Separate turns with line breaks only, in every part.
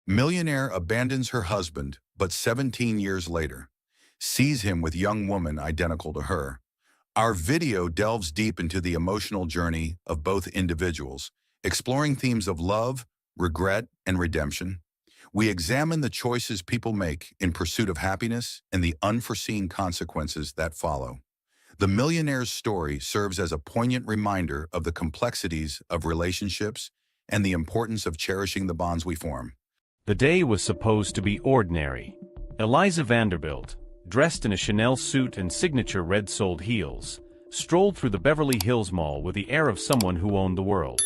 Millionaire abandons her husband, but 17 years later, sees him with young woman identical to her. Our video delves deep into the emotional journey of both individuals, exploring themes of love, regret, and redemption. We examine the choices people make in pursuit of happiness and the unforeseen consequences that follow. The Millionaire's story serves as a poignant reminder of the complexities of relationships and the importance of cherishing the bonds we form.
The day was supposed to be ordinary. Eliza Vanderbilt, dressed in a Chanel suit and signature red-soled heels, strolled through the Beverly Hills Mall with the air of someone who owned the world.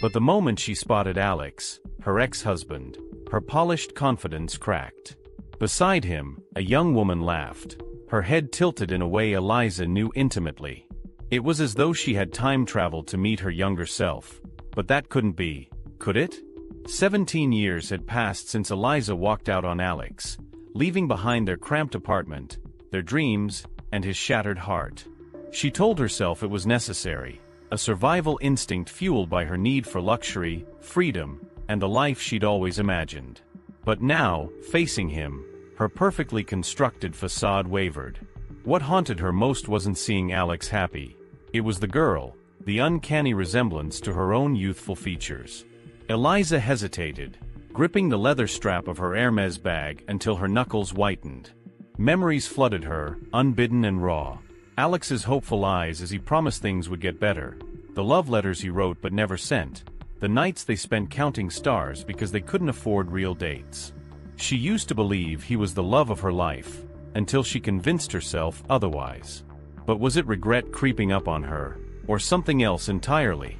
But the moment she spotted Alex, her ex-husband, her polished confidence cracked. Beside him, a young woman laughed, her head tilted in a way Eliza knew intimately. It was as though she had time traveled to meet her younger self. But that couldn't be, could it? 17 years had passed since Eliza walked out on Alex, leaving behind their cramped apartment, their dreams, and his shattered heart. She told herself it was necessary, a survival instinct fueled by her need for luxury, freedom, and the life she'd always imagined. But now, facing him, her perfectly constructed facade wavered. What haunted her most wasn't seeing Alex happy. It was the girl, the uncanny resemblance to her own youthful features. Eliza hesitated, gripping the leather strap of her Hermes bag until her knuckles whitened. Memories flooded her, unbidden and raw. Alex's hopeful eyes as he promised things would get better. The love letters he wrote but never sent. The nights they spent counting stars because they couldn't afford real dates. She used to believe he was the love of her life, until she convinced herself otherwise. But was it regret creeping up on her, or something else entirely?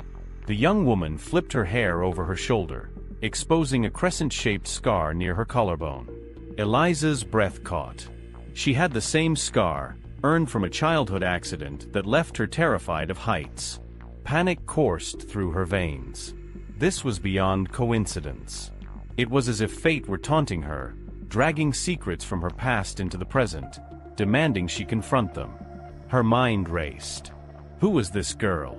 The young woman flipped her hair over her shoulder, exposing a crescent-shaped scar near her collarbone. Eliza's breath caught. She had the same scar, earned from a childhood accident that left her terrified of heights. Panic coursed through her veins. This was beyond coincidence. It was as if fate were taunting her, dragging secrets from her past into the present, demanding she confront them. Her mind raced. Who was this girl?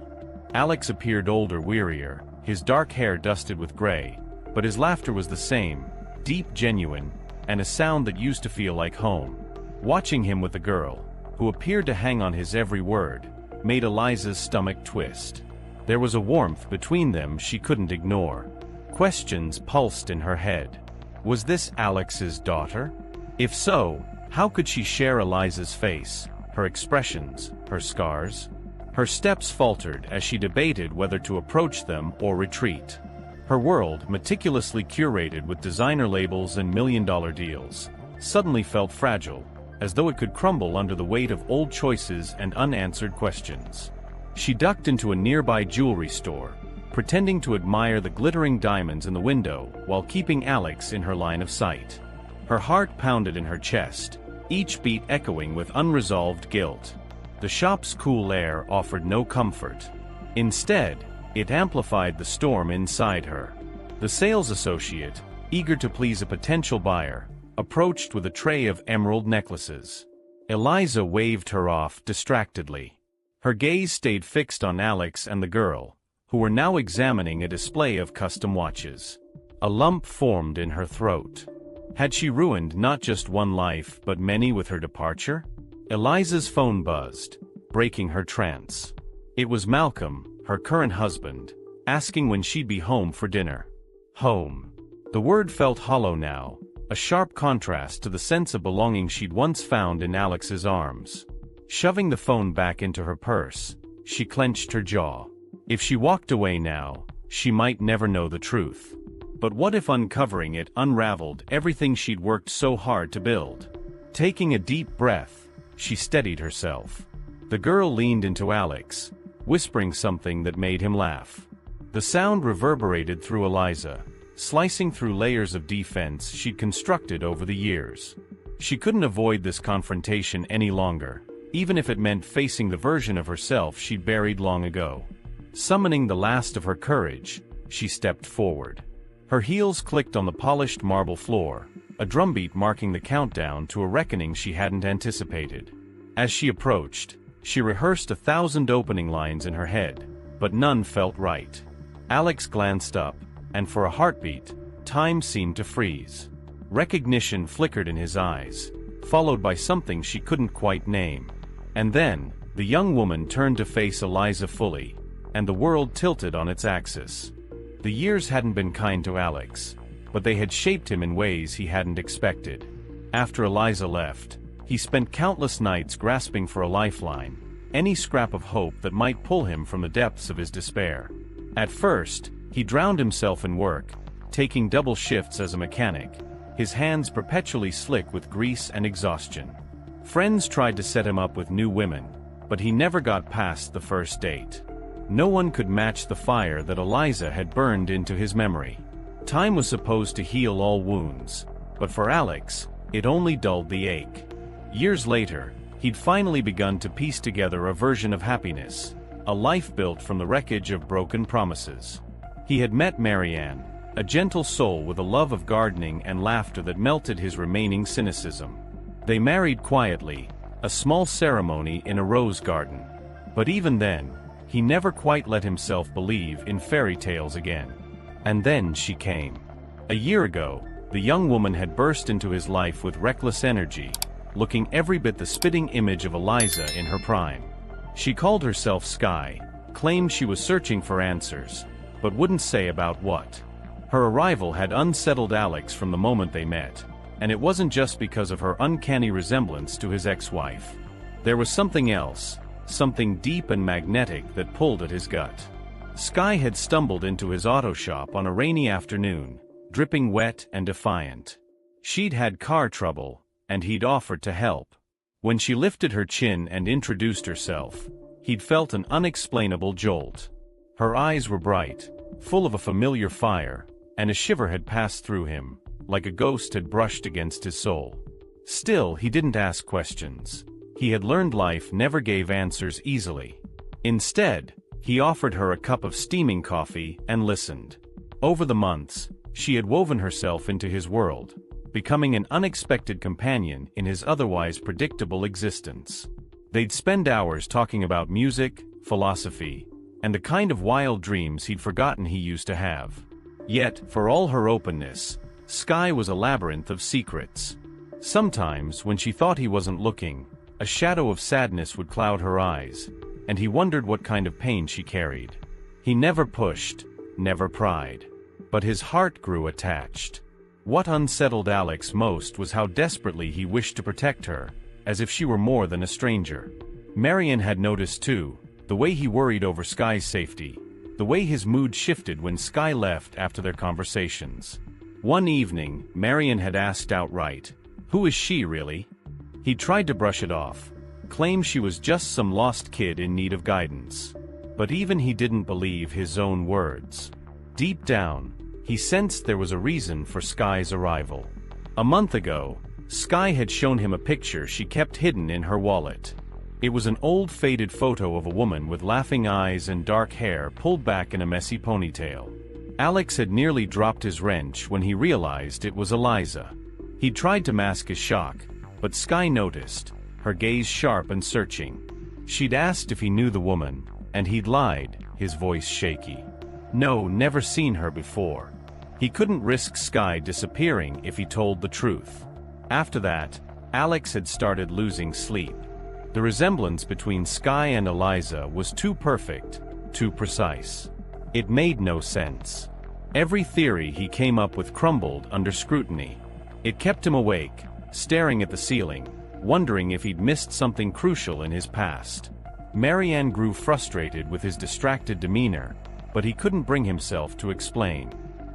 Alex appeared older, wearier, his dark hair dusted with gray, but his laughter was the same, deep, genuine, and a sound that used to feel like home. Watching him with the girl, who appeared to hang on his every word, made Eliza's stomach twist. There was a warmth between them she couldn't ignore. Questions pulsed in her head. Was this Alex's daughter? If so, how could she share Eliza's face, her expressions, her scars? Her steps faltered as she debated whether to approach them or retreat. Her world, meticulously curated with designer labels and million-dollar deals, suddenly felt fragile, as though it could crumble under the weight of old choices and unanswered questions. She ducked into a nearby jewelry store, pretending to admire the glittering diamonds in the window while keeping Alex in her line of sight. Her heart pounded in her chest, each beat echoing with unresolved guilt. The shop's cool air offered no comfort. Instead, it amplified the storm inside her. The sales associate, eager to please a potential buyer, approached with a tray of emerald necklaces. Eliza waved her off distractedly. Her gaze stayed fixed on Alex and the girl, who were now examining a display of custom watches. A lump formed in her throat. Had she ruined not just one life but many with her departure? Eliza's phone buzzed, breaking her trance. It was Malcolm, her current husband, asking when she'd be home for dinner. Home. The word felt hollow now, a sharp contrast to the sense of belonging she'd once found in Alex's arms. Shoving the phone back into her purse, she clenched her jaw. If she walked away now, she might never know the truth. But what if uncovering it unraveled everything she'd worked so hard to build? Taking a deep breath, she steadied herself. The girl leaned into Alex, whispering something that made him laugh. The sound reverberated through Eliza, slicing through layers of defense she'd constructed over the years. She couldn't avoid this confrontation any longer, even if it meant facing the version of herself she'd buried long ago. Summoning the last of her courage, she stepped forward. Her heels clicked on the polished marble floor, a drumbeat marking the countdown to a reckoning she hadn't anticipated. As she approached, she rehearsed 1,000 opening lines in her head, but none felt right. Alex glanced up, and for a heartbeat, time seemed to freeze. Recognition flickered in his eyes, followed by something she couldn't quite name. And then, the young woman turned to face Eliza fully, and the world tilted on its axis. The years hadn't been kind to Alex, but they had shaped him in ways he hadn't expected. After Eliza left, he spent countless nights grasping for a lifeline, any scrap of hope that might pull him from the depths of his despair. At first, he drowned himself in work, taking double shifts as a mechanic, his hands perpetually slick with grease and exhaustion. Friends tried to set him up with new women, but he never got past the first date. No one could match the fire that Eliza had burned into his memory. Time was supposed to heal all wounds, but for Alex, it only dulled the ache. Years later, he'd finally begun to piece together a version of happiness, a life built from the wreckage of broken promises. He had met Marianne, a gentle soul with a love of gardening and laughter that melted his remaining cynicism. They married quietly, a small ceremony in a rose garden. But even then, he never quite let himself believe in fairy tales again. And then she came. A year ago, the young woman had burst into his life with reckless energy, looking every bit the spitting image of Eliza in her prime. She called herself Sky, claimed she was searching for answers, but wouldn't say about what. Her arrival had unsettled Alex from the moment they met, and it wasn't just because of her uncanny resemblance to his ex-wife. There was something else, something deep and magnetic that pulled at his gut. Sky had stumbled into his auto shop on a rainy afternoon, dripping wet and defiant. She'd had car trouble, and he'd offered to help. When she lifted her chin and introduced herself, he'd felt an unexplainable jolt. Her eyes were bright, full of a familiar fire, and a shiver had passed through him, like a ghost had brushed against his soul. Still, he didn't ask questions. He had learned life never gave answers easily. Instead, he offered her a cup of steaming coffee and listened. Over the months, she had woven herself into his world, becoming an unexpected companion in his otherwise predictable existence. They'd spend hours talking about music, philosophy, and the kind of wild dreams he'd forgotten he used to have. Yet, for all her openness, Sky was a labyrinth of secrets. Sometimes, when she thought he wasn't looking, a shadow of sadness would cloud her eyes, and he wondered what kind of pain she carried. He never pushed, never pried. But his heart grew attached. What unsettled Alex most was how desperately he wished to protect her, as if she were more than a stranger. Marianne had noticed too, the way he worried over Sky's safety, the way his mood shifted when Sky left after their conversations. One evening, Marianne had asked outright, "Who is she really?" He tried to brush it off, claimed she was just some lost kid in need of guidance. But even he didn't believe his own words. Deep down, he sensed there was a reason for Sky's arrival. A month ago, Sky had shown him a picture she kept hidden in her wallet. It was an old faded photo of a woman with laughing eyes and dark hair pulled back in a messy ponytail. Alex had nearly dropped his wrench when he realized it was Eliza. He tried to mask his shock, but Sky noticed, her gaze sharp and searching. She'd asked if he knew the woman, and he'd lied, his voice shaky. No, never seen her before. He couldn't risk Sky disappearing if he told the truth. After that, Alex had started losing sleep. The resemblance between Sky and Eliza was too perfect, too precise. It made no sense. Every theory he came up with crumbled under scrutiny. It kept him awake, staring at the ceiling, wondering if he'd missed something crucial in his past. Marianne grew frustrated with his distracted demeanor, but he couldn't bring himself to explain.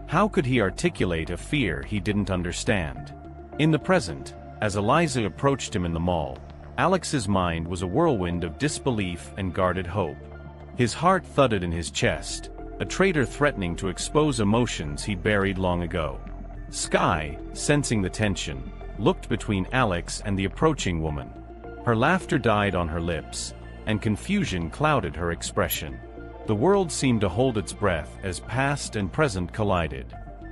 How could he articulate a fear he didn't understand? In the present, as Eliza approached him in the mall, Alex's mind was a whirlwind of disbelief and guarded hope. His heart thudded in his chest, a traitor threatening to expose emotions he'd buried long ago. Sky, sensing the tension, looked between Alex and the approaching woman. Her laughter died on her lips, and confusion clouded her expression. The world seemed to hold its breath as past and present collided.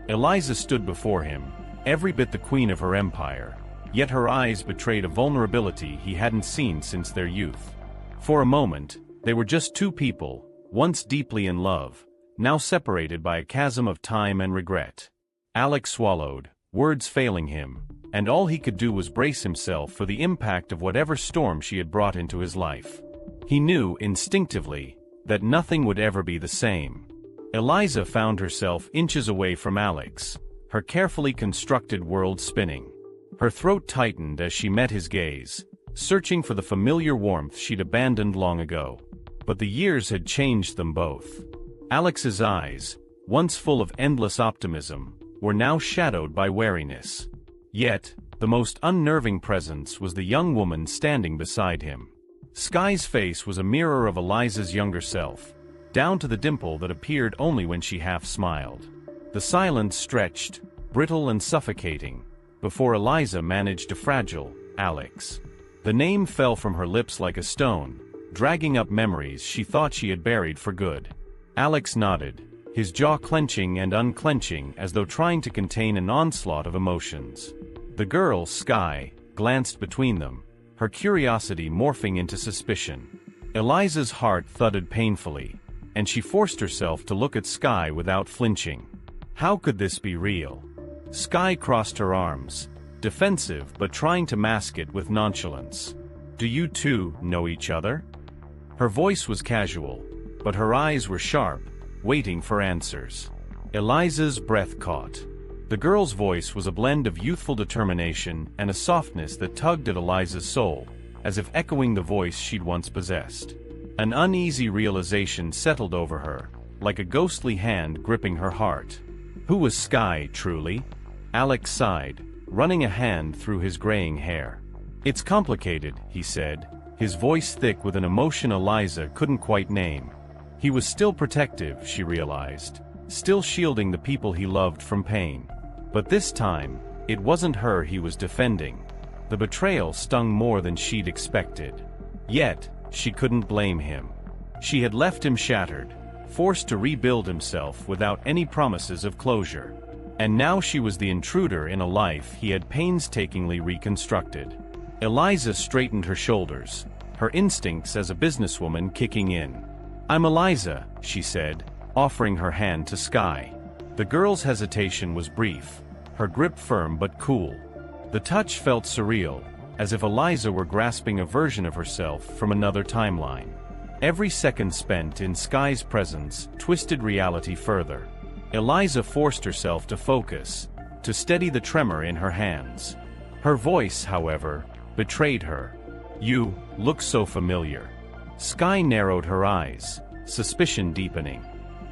Eliza stood before him, every bit the queen of her empire, yet her eyes betrayed a vulnerability he hadn't seen since their youth. For a moment, they were just two people, once deeply in love, now separated by a chasm of time and regret. Alex swallowed, words failing him, and all he could do was brace himself for the impact of whatever storm she had brought into his life. He knew, instinctively, that nothing would ever be the same. Eliza found herself inches away from Alex, her carefully constructed world spinning. Her throat tightened as she met his gaze, searching for the familiar warmth she'd abandoned long ago. But the years had changed them both. Alex's eyes, once full of endless optimism, were now shadowed by wariness. Yet, the most unnerving presence was the young woman standing beside him. Sky's face was a mirror of Eliza's younger self, down to the dimple that appeared only when she half smiled. The silence stretched, brittle and suffocating, before Eliza managed a fragile, Alex. The name fell from her lips like a stone, dragging up memories she thought she had buried for good. Alex nodded, his jaw clenching and unclenching as though trying to contain an onslaught of emotions. The girl, Sky, glanced between them, her curiosity morphing into suspicion. Eliza's heart thudded painfully, and she forced herself to look at Sky without flinching. How could this be real? Sky crossed her arms, defensive but trying to mask it with nonchalance. "Do you two know each other?" Her voice was casual, but her eyes were sharp, waiting for answers. Eliza's breath caught. The girl's voice was a blend of youthful determination and a softness that tugged at Eliza's soul, as if echoing the voice she'd once possessed. An uneasy realization settled over her, like a ghostly hand gripping her heart. Who was Sky, truly? Alex sighed, running a hand through his graying hair. "It's complicated," he said, his voice thick with an emotion Eliza couldn't quite name. He was still protective, she realized, still shielding the people he loved from pain. But this time, it wasn't her he was defending. The betrayal stung more than she'd expected. Yet, she couldn't blame him. She had left him shattered, forced to rebuild himself without any promises of closure. And now she was the intruder in a life he had painstakingly reconstructed. Eliza straightened her shoulders, her instincts as a businesswoman kicking in. "I'm Eliza," she said, offering her hand to Sky. The girl's hesitation was brief, her grip firm but cool. The touch felt surreal, as if Eliza were grasping a version of herself from another timeline. Every second spent in Sky's presence twisted reality further. Eliza forced herself to focus, to steady the tremor in her hands. Her voice, however, betrayed her. "You look so familiar." Sky narrowed her eyes, suspicion deepening.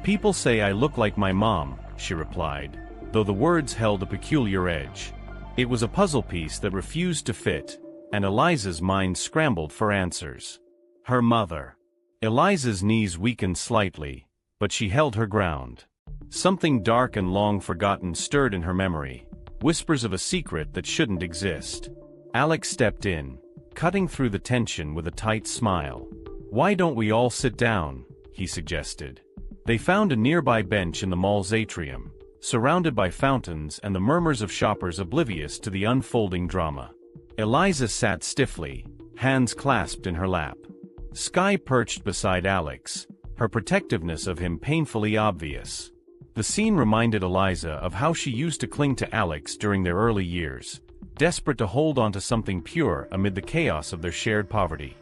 "People say I look like my mom," she replied, though the words held a peculiar edge. It was a puzzle piece that refused to fit, and Eliza's mind scrambled for answers. Her mother. Eliza's knees weakened slightly, but she held her ground. Something dark and long forgotten stirred in her memory, whispers of a secret that shouldn't exist. Alex stepped in, cutting through the tension with a tight smile. "Why don't we all sit down?" he suggested. They found a nearby bench in the mall's atrium, surrounded by fountains and the murmurs of shoppers oblivious to the unfolding drama. Eliza sat stiffly, hands clasped in her lap. Sky perched beside Alex, her protectiveness of him painfully obvious. The scene reminded Eliza of how she used to cling to Alex during their early years, desperate to hold on to something pure amid the chaos of their shared poverty.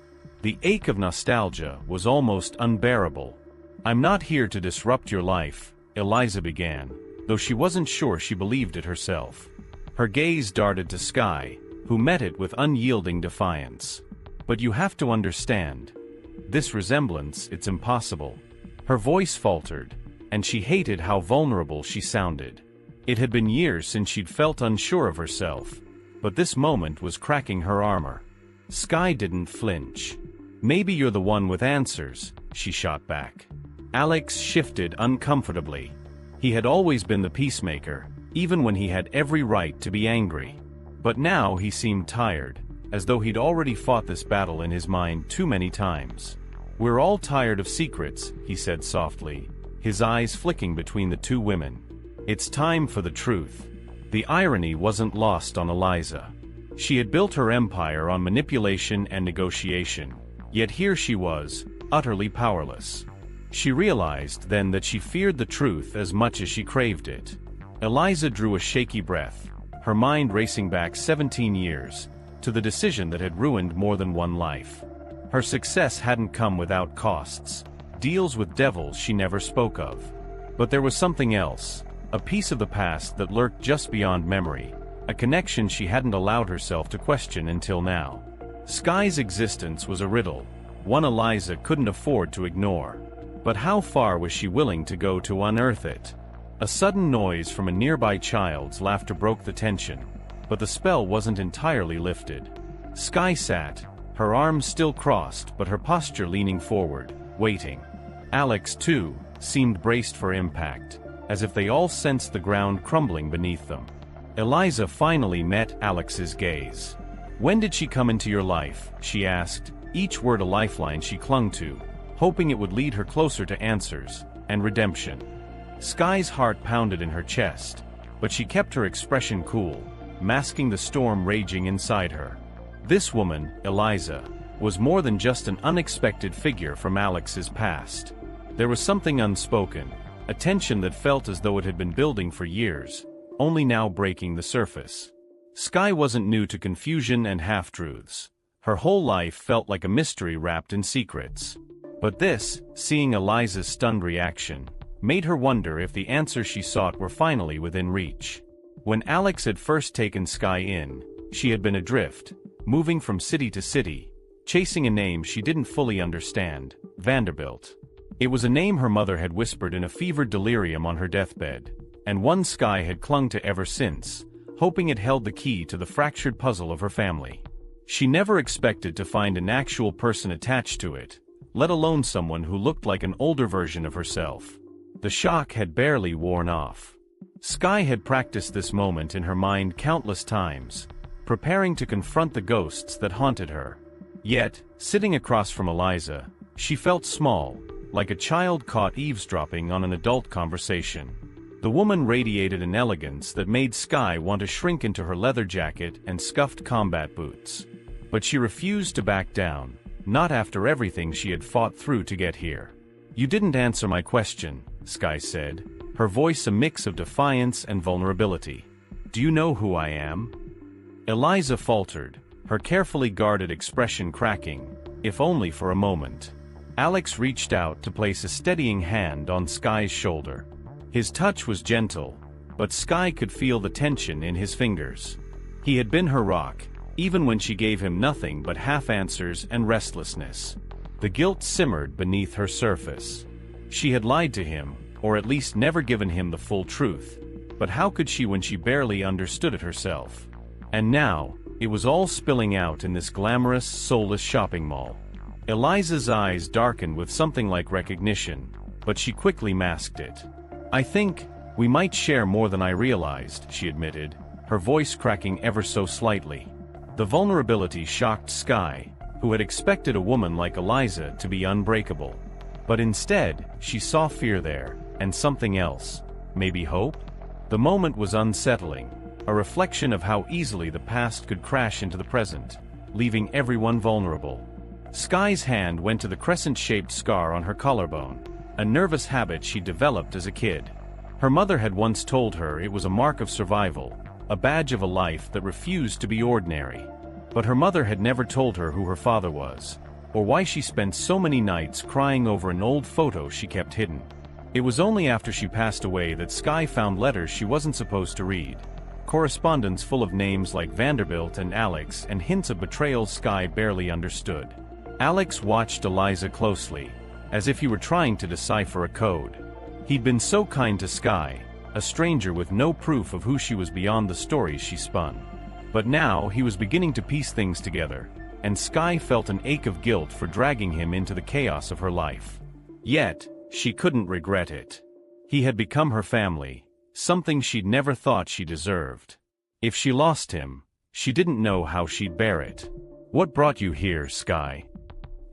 The ache of nostalgia was almost unbearable. "I'm not here to disrupt your life," Eliza began, though she wasn't sure she believed it herself. Her gaze darted to Sky, who met it with unyielding defiance. "But you have to understand. This resemblance, it's impossible." Her voice faltered, and she hated how vulnerable she sounded. It had been years since she'd felt unsure of herself, but this moment was cracking her armor. Sky didn't flinch. "Maybe you're the one with answers," she shot back. Alex shifted uncomfortably. He had always been the peacemaker, even when he had every right to be angry. But now he seemed tired, as though he'd already fought this battle in his mind too many times. "We're all tired of secrets," he said softly, his eyes flicking between the two women. "It's time for the truth." The irony wasn't lost on Eliza. She had built her empire on manipulation and negotiation, yet here she was, utterly powerless. She realized then that she feared the truth as much as she craved it. Eliza drew a shaky breath, her mind racing back 17 years, to the decision that had ruined more than one life. Her success hadn't come without costs, deals with devils she never spoke of. But there was something else, a piece of the past that lurked just beyond memory, a connection she hadn't allowed herself to question until now. Sky's existence was a riddle, one Eliza couldn't afford to ignore. But how far was she willing to go to unearth it? A sudden noise from a nearby child's laughter broke the tension, but the spell wasn't entirely lifted. Sky sat, her arms still crossed but her posture leaning forward, waiting. Alex, too, seemed braced for impact, as if they all sensed the ground crumbling beneath them. Eliza finally met Alex's gaze. "When did she come into your life?" she asked, each word a lifeline she clung to, hoping it would lead her closer to answers and redemption. Sky's heart pounded in her chest, but she kept her expression cool, masking the storm raging inside her. This woman, Eliza, was more than just an unexpected figure from Alex's past. There was something unspoken, a tension that felt as though it had been building for years, only now breaking the surface. Sky wasn't new to confusion and half-truths. Her whole life felt like a mystery wrapped in secrets. But this, seeing Eliza's stunned reaction, made her wonder if the answers she sought were finally within reach. When Alex had first taken Sky in, she had been adrift, moving from city to city, chasing a name she didn't fully understand, Vanderbilt. It was a name her mother had whispered in a fevered delirium on her deathbed, and one Sky had clung to ever since, hoping it held the key to the fractured puzzle of her family. She never expected to find an actual person attached to it, let alone someone who looked like an older version of herself. The shock had barely worn off. Sky had practiced this moment in her mind countless times, preparing to confront the ghosts that haunted her. Yet, sitting across from Eliza, she felt small, like a child caught eavesdropping on an adult conversation. The woman radiated an elegance that made Sky want to shrink into her leather jacket and scuffed combat boots. But she refused to back down, not after everything she had fought through to get here. "You didn't answer my question," Sky said, her voice a mix of defiance and vulnerability. "Do you know who I am?" Eliza faltered, her carefully guarded expression cracking, if only for a moment. Alex reached out to place a steadying hand on Sky's shoulder. His touch was gentle, but Sky could feel the tension in his fingers. He had been her rock, even when she gave him nothing but half-answers and restlessness. The guilt simmered beneath her surface. She had lied to him, or at least never given him the full truth. But how could she when she barely understood it herself? And now, it was all spilling out in this glamorous, soulless shopping mall. Eliza's eyes darkened with something like recognition, but she quickly masked it. "I think we might share more than I realized," she admitted, her voice cracking ever so slightly. The vulnerability shocked Sky, who had expected a woman like Eliza to be unbreakable. But instead, she saw fear there, and something else. Maybe hope? The moment was unsettling, a reflection of how easily the past could crash into the present, leaving everyone vulnerable. Sky's hand went to the crescent-shaped scar on her collarbone, a nervous habit she developed as a kid. Her mother had once told her it was a mark of survival, a badge of a life that refused to be ordinary. But her mother had never told her who her father was, or why she spent so many nights crying over an old photo she kept hidden. It was only after she passed away that Sky found letters she wasn't supposed to read, correspondence full of names like Vanderbilt and Alex and hints of betrayal Sky barely understood. Alex watched Eliza closely, as if he were trying to decipher a code. He'd been so kind to Sky, a stranger with no proof of who she was beyond the stories she spun. But now he was beginning to piece things together, and Sky felt an ache of guilt for dragging him into the chaos of her life. Yet, she couldn't regret it. He had become her family, something she'd never thought she deserved. If she lost him, she didn't know how she'd bear it. "What brought you here, Sky?"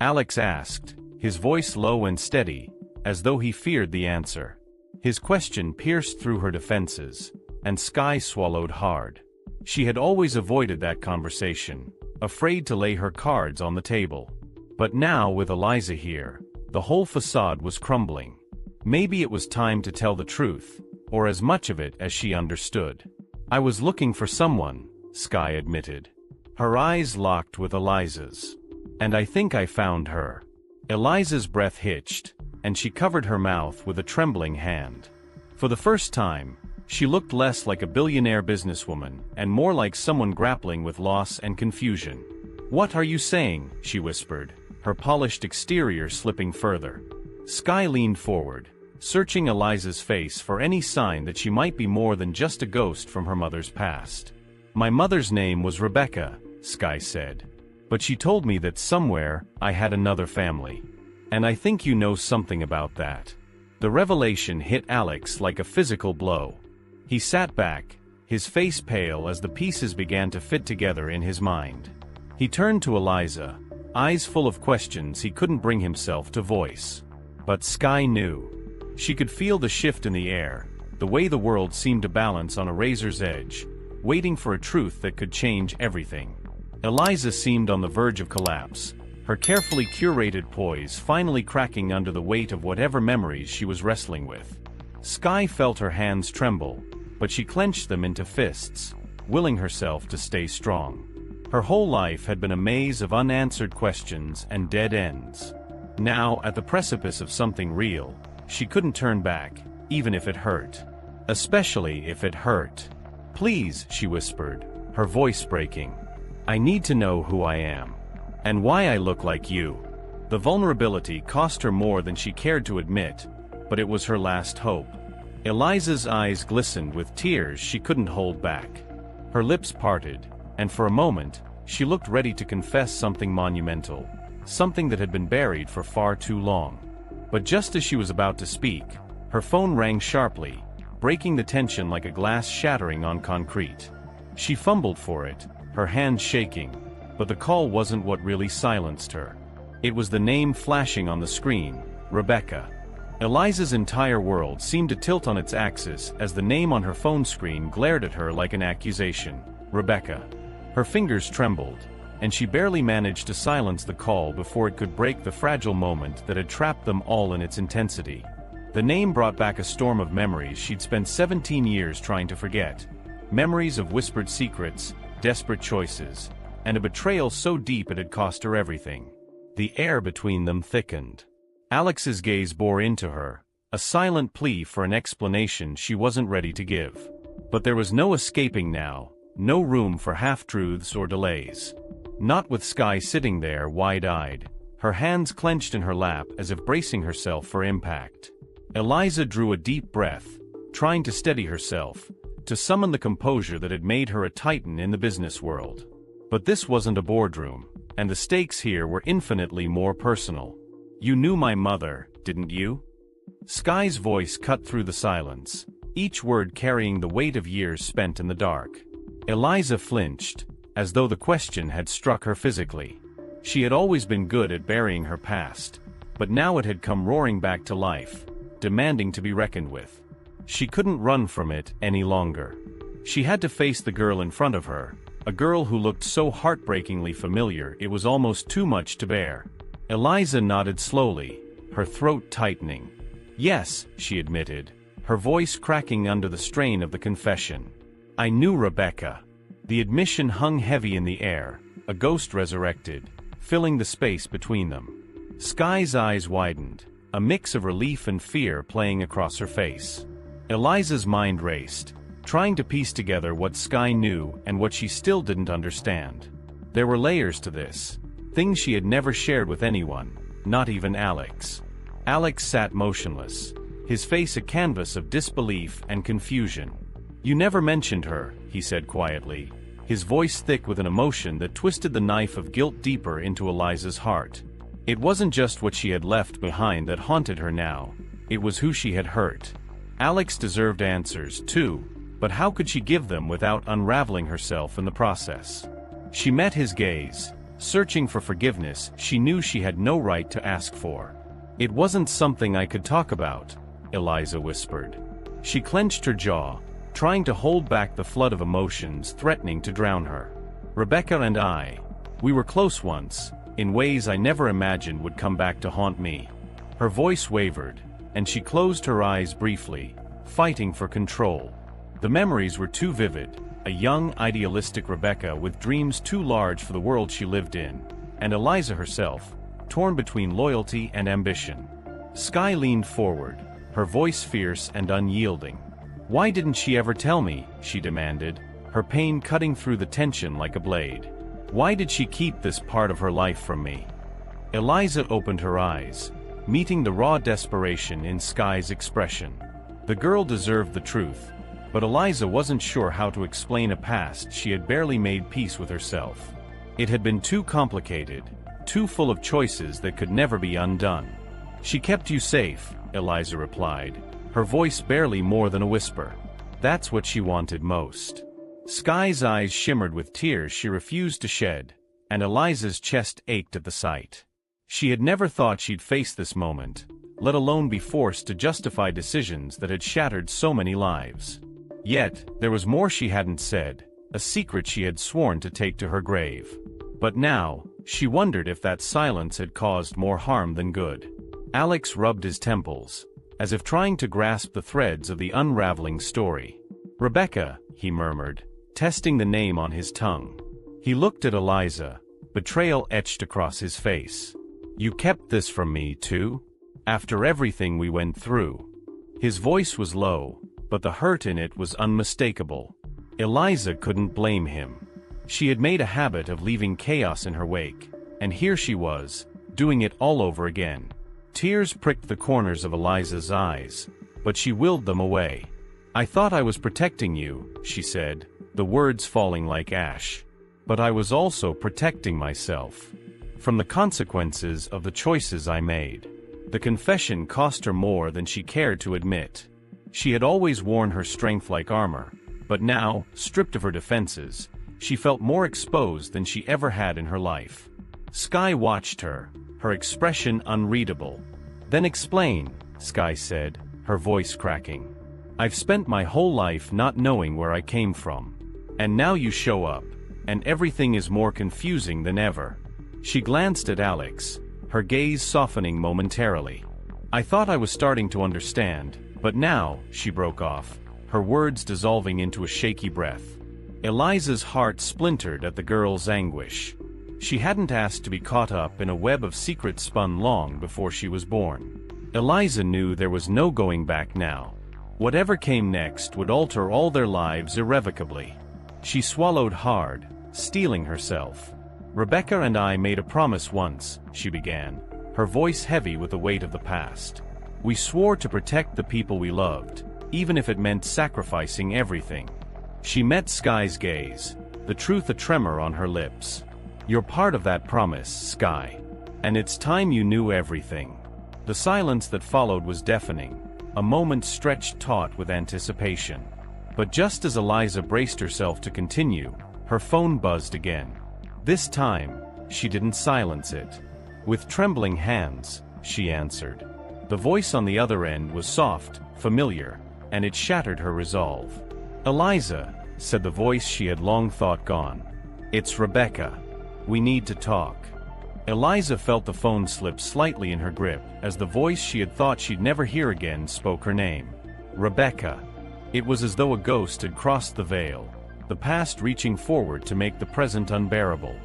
Alex asked, his voice low and steady, as though he feared the answer. His question pierced through her defenses, and Sky swallowed hard. She had always avoided that conversation, afraid to lay her cards on the table. But now, with Eliza here, the whole facade was crumbling. Maybe it was time to tell the truth, or as much of it as she understood. "I was looking for someone," Skye admitted. Her eyes locked with Eliza's. "And I think I found her." Eliza's breath hitched, and she covered her mouth with a trembling hand. For the first time, she looked less like a billionaire businesswoman and more like someone grappling with loss and confusion. "What are you saying?" she whispered, her polished exterior slipping further. Skye leaned forward, searching Eliza's face for any sign that she might be more than just a ghost from her mother's past. "My mother's name was Rebecca," Skye said. "But she told me that somewhere I had another family. And I think you know something about that." The revelation hit Alex like a physical blow. He sat back, his face pale as the pieces began to fit together in his mind. He turned to Eliza, eyes full of questions he couldn't bring himself to voice. But Skye knew. She could feel the shift in the air, the way the world seemed to balance on a razor's edge, waiting for a truth that could change everything. Eliza seemed on the verge of collapse, her carefully curated poise finally cracking under the weight of whatever memories she was wrestling with. Skye felt her hands tremble, but she clenched them into fists, willing herself to stay strong. Her whole life had been a maze of unanswered questions and dead ends. Now, at the precipice of something real, she couldn't turn back, even if it hurt. Especially if it hurt. "Please," she whispered, her voice breaking. "I need to know who I am. And why I look like you." The vulnerability cost her more than she cared to admit, but it was her last hope. Eliza's eyes glistened with tears she couldn't hold back. Her lips parted, and for a moment, she looked ready to confess something monumental, something that had been buried for far too long. But just as she was about to speak, her phone rang sharply, breaking the tension like a glass shattering on concrete. She fumbled for it, her hand shaking, but the call wasn't what really silenced her. It was the name flashing on the screen, Rebecca. Eliza's entire world seemed to tilt on its axis as the name on her phone screen glared at her like an accusation. Rebecca. Her fingers trembled, and she barely managed to silence the call before it could break the fragile moment that had trapped them all in its intensity. The name brought back a storm of memories she'd spent 17 years trying to forget. Memories of whispered secrets, desperate choices, and a betrayal so deep it had cost her everything. The air between them thickened. Alex's gaze bore into her, a silent plea for an explanation she wasn't ready to give. But there was no escaping now, no room for half-truths or delays. Not with Skye sitting there wide-eyed, her hands clenched in her lap as if bracing herself for impact. Eliza drew a deep breath, trying to steady herself, to summon the composure that had made her a titan in the business world. But this wasn't a boardroom, and the stakes here were infinitely more personal. "You knew my mother, didn't you?" Skye's voice cut through the silence, each word carrying the weight of years spent in the dark. Eliza flinched, as though the question had struck her physically. She had always been good at burying her past, but now it had come roaring back to life, demanding to be reckoned with. She couldn't run from it any longer. She had to face the girl in front of her, a girl who looked so heartbreakingly familiar it was almost too much to bear. Eliza nodded slowly, her throat tightening. "Yes," she admitted, her voice cracking under the strain of the confession. "I knew Rebecca." The admission hung heavy in the air, a ghost resurrected, filling the space between them. Skye's eyes widened, a mix of relief and fear playing across her face. Eliza's mind raced, trying to piece together what Skye knew and what she still didn't understand. There were layers to this, things she had never shared with anyone, not even Alex. Alex sat motionless, his face a canvas of disbelief and confusion. "You never mentioned her," he said quietly, his voice thick with an emotion that twisted the knife of guilt deeper into Eliza's heart. It wasn't just what she had left behind that haunted her now, it was who she had hurt. Alex deserved answers, too, but how could she give them without unraveling herself in the process? She met his gaze, searching for forgiveness she knew she had no right to ask for. "It wasn't something I could talk about," Eliza whispered. She clenched her jaw, trying to hold back the flood of emotions threatening to drown her. "Rebecca and we were close once, in ways I never imagined would come back to haunt me." Her voice wavered, and she closed her eyes briefly, fighting for control. The memories were too vivid, a young, idealistic Rebecca with dreams too large for the world she lived in, and Eliza herself, torn between loyalty and ambition. Skye leaned forward, her voice fierce and unyielding. "Why didn't she ever tell me?" she demanded, her pain cutting through the tension like a blade. "Why did she keep this part of her life from me?" Eliza opened her eyes, meeting the raw desperation in Skye's expression. The girl deserved the truth, but Eliza wasn't sure how to explain a past she had barely made peace with herself. It had been too complicated, too full of choices that could never be undone. "She kept you safe," Eliza replied, her voice barely more than a whisper. That's what she wanted most. Skye's eyes shimmered with tears she refused to shed, and Eliza's chest ached at the sight. She had never thought she'd face this moment, let alone be forced to justify decisions that had shattered so many lives. Yet, there was more she hadn't said, a secret she had sworn to take to her grave. But now, she wondered if that silence had caused more harm than good. Alex rubbed his temples, as if trying to grasp the threads of the unraveling story. "Rebecca," he murmured, testing the name on his tongue. He looked at Eliza, betrayal etched across his face. "You kept this from me, too? After everything we went through?" His voice was low, but the hurt in it was unmistakable. Eliza couldn't blame him. She had made a habit of leaving chaos in her wake, and here she was, doing it all over again. Tears pricked the corners of Eliza's eyes, but she willed them away. "I thought I was protecting you," she said, the words falling like ash. "But I was also protecting myself from the consequences of the choices I made." The confession cost her more than she cared to admit. She had always worn her strength like armor, but now, stripped of her defenses, she felt more exposed than she ever had in her life. Skye watched her, her expression unreadable. "Then explain," Skye said, her voice cracking. "I've spent my whole life not knowing where I came from. And now you show up, and everything is more confusing than ever." She glanced at Alex, her gaze softening momentarily. "I thought I was starting to understand, but now," she broke off, her words dissolving into a shaky breath. Eliza's heart splintered at the girl's anguish. She hadn't asked to be caught up in a web of secrets spun long before she was born. Eliza knew there was no going back now. Whatever came next would alter all their lives irrevocably. She swallowed hard, steeling herself. "Rebecca and I made a promise once," she began, her voice heavy with the weight of the past. "We swore to protect the people we loved, even if it meant sacrificing everything." She met Skye's gaze, the truth a tremor on her lips. "You're part of that promise, Skye. And it's time you knew everything." The silence that followed was deafening, a moment stretched taut with anticipation. But just as Eliza braced herself to continue, her phone buzzed again. This time, she didn't silence it. With trembling hands, she answered. The voice on the other end was soft, familiar, and it shattered her resolve. "Eliza," said the voice she had long thought gone. "It's Rebecca. We need to talk." Eliza felt the phone slip slightly in her grip as the voice she had thought she'd never hear again spoke her name. Rebecca. It was as though a ghost had crossed the veil, the past reaching forward to make the present unbearable.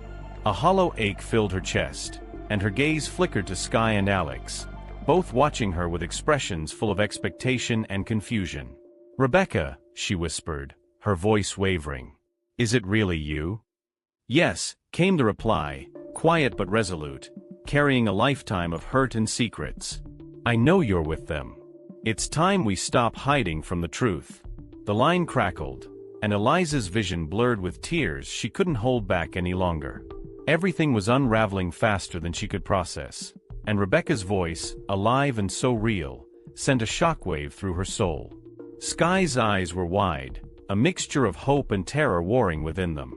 A hollow ache filled her chest, and her gaze flickered to Skye and Alex, both watching her with expressions full of expectation and confusion. "Rebecca," she whispered, her voice wavering. "Is it really you?" "Yes," came the reply, quiet but resolute, carrying a lifetime of hurt and secrets. "I know you're with them. It's time we stop hiding from the truth." The line crackled, and Eliza's vision blurred with tears she couldn't hold back any longer. Everything was unraveling faster than she could process, and Rebecca's voice, alive and so real, sent a shockwave through her soul. Skye's eyes were wide, a mixture of hope and terror warring within them.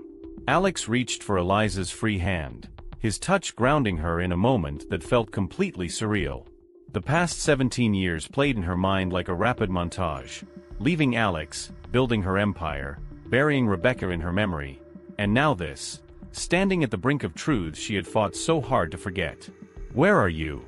Alex reached for Eliza's free hand, his touch grounding her in a moment that felt completely surreal. The past 17 years played in her mind like a rapid montage, leaving Alex, building her empire, burying Rebecca in her memory, and now this, standing at the brink of truths she had fought so hard to forget. "Where are you?"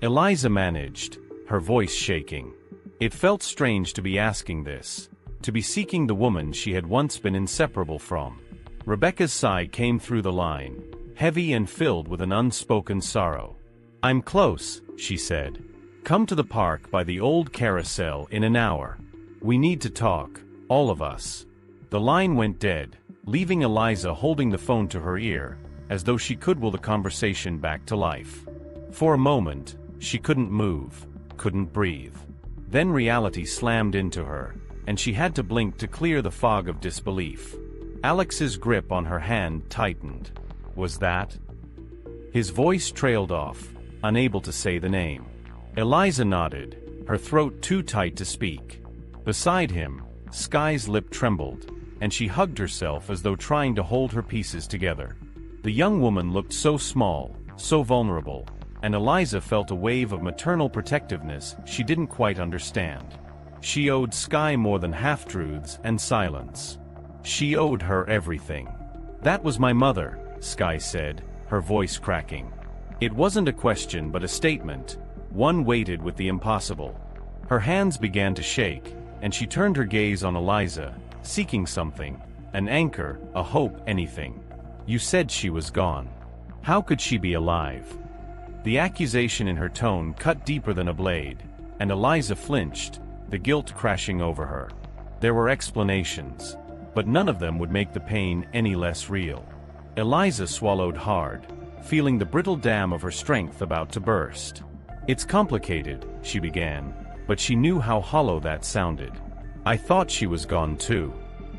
Eliza managed, her voice shaking. It felt strange to be asking this, to be seeking the woman she had once been inseparable from. Rebecca's sigh came through the line, heavy and filled with an unspoken sorrow. "I'm close," she said. "Come to the park by the old carousel in an hour. We need to talk, all of us." The line went dead, leaving Eliza holding the phone to her ear, as though she could will the conversation back to life. For a moment, she couldn't move, couldn't breathe. Then reality slammed into her, and she had to blink to clear the fog of disbelief. Alex's grip on her hand tightened. Was that? His voice trailed off, unable to say the name. Eliza nodded, her throat too tight to speak. Beside him, Sky's lip trembled, and she hugged herself as though trying to hold her pieces together. The young woman looked so small, so vulnerable, and Eliza felt a wave of maternal protectiveness she didn't quite understand. She owed Sky more than half-truths and silence. She owed her everything. "That was my mother," Sky said, her voice cracking. It wasn't a question but a statement, one weighted with the impossible. Her hands began to shake, and she turned her gaze on Eliza, seeking something, an anchor, a hope, anything. "You said she was gone. How could she be alive?" The accusation in her tone cut deeper than a blade, and Eliza flinched, the guilt crashing over her. There were explanations, but none of them would make the pain any less real. Eliza swallowed hard, feeling the brittle dam of her strength about to burst. "It's complicated," she began, but she knew how hollow that sounded. "I thought she was gone too.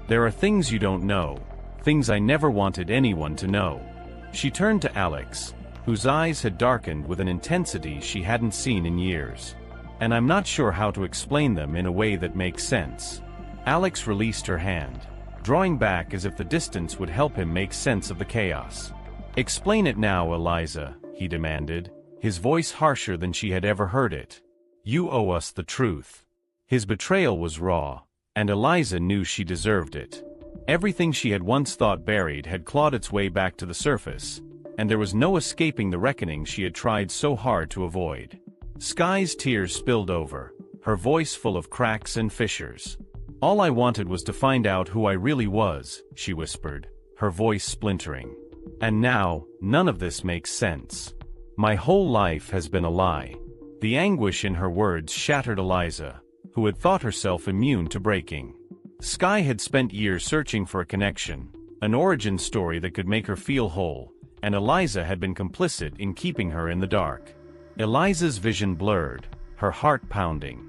There are things you don't know, things I never wanted anyone to know." She turned to Alex, whose eyes had darkened with an intensity she hadn't seen in years. "And I'm not sure how to explain them in a way that makes sense." Alex released her hand, drawing back as if the distance would help him make sense of the chaos. "Explain it now, Eliza," he demanded, his voice harsher than she had ever heard it. "You owe us the truth." His betrayal was raw, and Eliza knew she deserved it. Everything she had once thought buried had clawed its way back to the surface, and there was no escaping the reckoning she had tried so hard to avoid. Sky's tears spilled over, her voice full of cracks and fissures. "All I wanted was to find out who I really was," she whispered, her voice splintering. "And now, none of this makes sense. My whole life has been a lie." The anguish in her words shattered Eliza, who had thought herself immune to breaking. Sky had spent years searching for a connection, an origin story that could make her feel whole, and Eliza had been complicit in keeping her in the dark. Eliza's vision blurred, her heart pounding.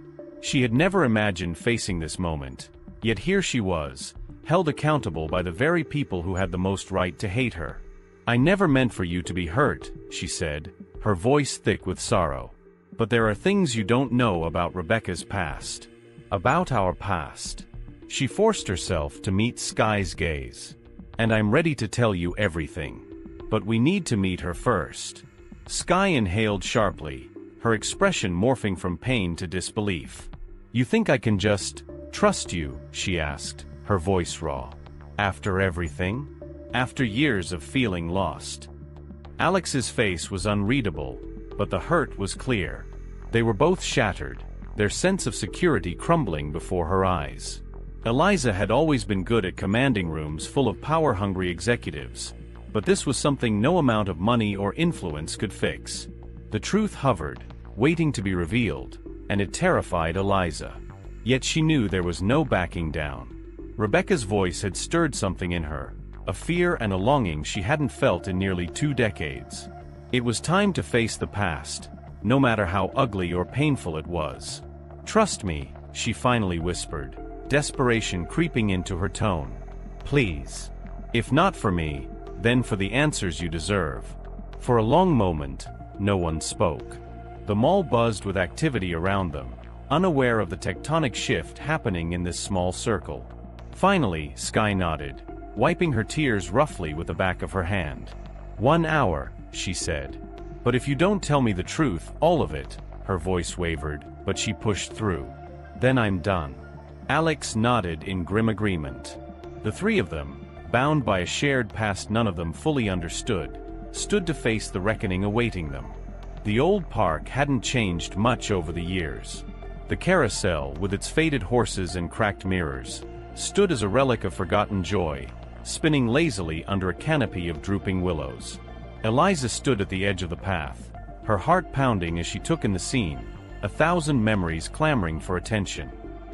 She had never imagined facing this moment, yet here she was, held accountable by the very people who had the most right to hate her. "I never meant for you to be hurt," she said, her voice thick with sorrow. "But there are things you don't know about Rebecca's past. About our past." She forced herself to meet Sky's gaze. "And I'm ready to tell you everything. But we need to meet her first." Sky inhaled sharply, her expression morphing from pain to disbelief. "You think I can just trust you?" she asked, her voice raw. "After everything? After years of feeling lost?" Alex's face was unreadable, but the hurt was clear. They were both shattered, their sense of security crumbling before her eyes. Eliza had always been good at commanding rooms full of power-hungry executives, but this was something no amount of money or influence could fix. The truth hovered, waiting to be revealed, and it terrified Eliza. Yet she knew there was no backing down. Rebecca's voice had stirred something in her, a fear and a longing she hadn't felt in nearly 2 decades. It was time to face the past, no matter how ugly or painful it was. "Trust me," she finally whispered, desperation creeping into her tone. "Please. If not for me, then for the answers you deserve." For a long moment, no one spoke. The mall buzzed with activity around them, unaware of the tectonic shift happening in this small circle. Finally, Sky nodded, wiping her tears roughly with the back of her hand. "1 hour," she said. "But if you don't tell me the truth, all of it," her voice wavered, but she pushed through. "Then I'm done." Alex nodded in grim agreement. The three of them, bound by a shared past none of them fully understood, stood to face the reckoning awaiting them. The old park hadn't changed much over the years. The carousel, with its faded horses and cracked mirrors, stood as a relic of forgotten joy, spinning lazily under a canopy of drooping willows. Eliza stood at the edge of the path, her heart pounding as she took in the scene, 1,000 memories clamoring for attention.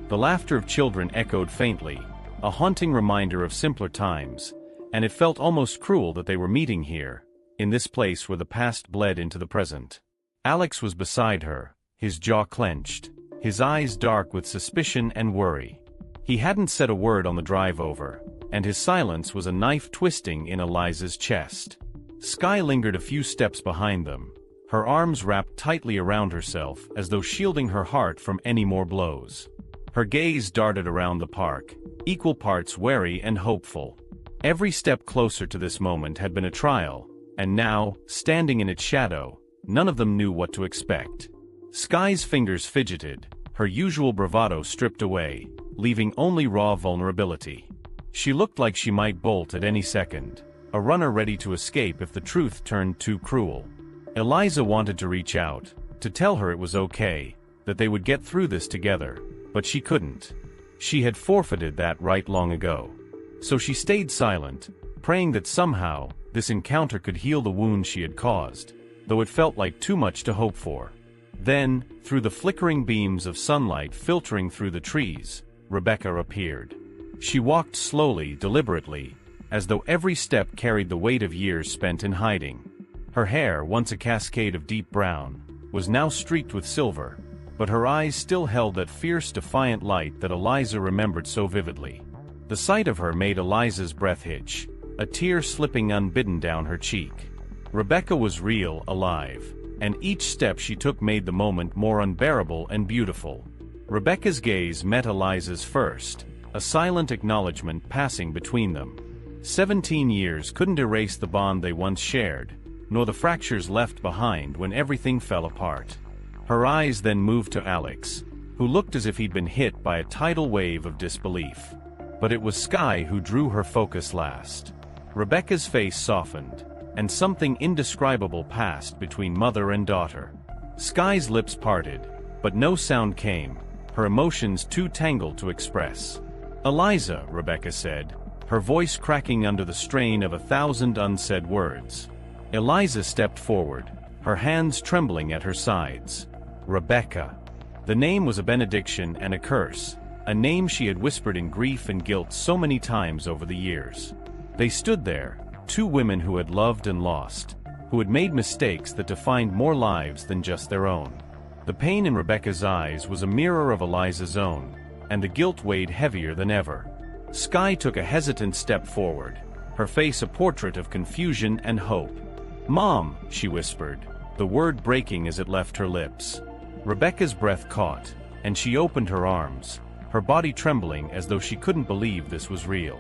The laughter of children echoed faintly, a haunting reminder of simpler times, and it felt almost cruel that they were meeting here, in this place where the past bled into the present. Alex was beside her, his jaw clenched, his eyes dark with suspicion and worry. He hadn't said a word on the drive over, and his silence was a knife twisting in Eliza's chest. Skye lingered a few steps behind them, her arms wrapped tightly around herself as though shielding her heart from any more blows. Her gaze darted around the park, equal parts wary and hopeful. Every step closer to this moment had been a trial, and now, standing in its shadow, none of them knew what to expect. Skye's fingers fidgeted, her usual bravado stripped away, leaving only raw vulnerability. She looked like she might bolt at any second, a runner ready to escape if the truth turned too cruel. Eliza wanted to reach out, to tell her it was okay, that they would get through this together, but she couldn't. She had forfeited that right long ago. So she stayed silent, praying that somehow, this encounter could heal the wound she had caused, though it felt like too much to hope for. Then, through the flickering beams of sunlight filtering through the trees, Rebecca appeared. She walked slowly, deliberately, as though every step carried the weight of years spent in hiding. Her hair, once a cascade of deep brown, was now streaked with silver, but her eyes still held that fierce, defiant light that Eliza remembered so vividly. The sight of her made Eliza's breath hitch, a tear slipping unbidden down her cheek. Rebecca was real, alive, and each step she took made the moment more unbearable and beautiful. Rebecca's gaze met Eliza's first, a silent acknowledgement passing between them. 17 years couldn't erase the bond they once shared, nor the fractures left behind when everything fell apart. Her eyes then moved to Alex, who looked as if he'd been hit by a tidal wave of disbelief. But it was Skye who drew her focus last. Rebecca's face softened, and something indescribable passed between mother and daughter. Skye's lips parted, but no sound came, her emotions too tangled to express. "Eliza," Rebecca said, her voice cracking under the strain of 1,000 unsaid words. Eliza stepped forward, her hands trembling at her sides. Rebecca. The name was a benediction and a curse, a name she had whispered in grief and guilt so many times over the years. They stood there, two women who had loved and lost, who had made mistakes that defined more lives than just their own. The pain in Rebecca's eyes was a mirror of Eliza's own, and the guilt weighed heavier than ever. Skye took a hesitant step forward, her face a portrait of confusion and hope. "Mom," she whispered, the word breaking as it left her lips. Rebecca's breath caught, and she opened her arms, her body trembling as though she couldn't believe this was real.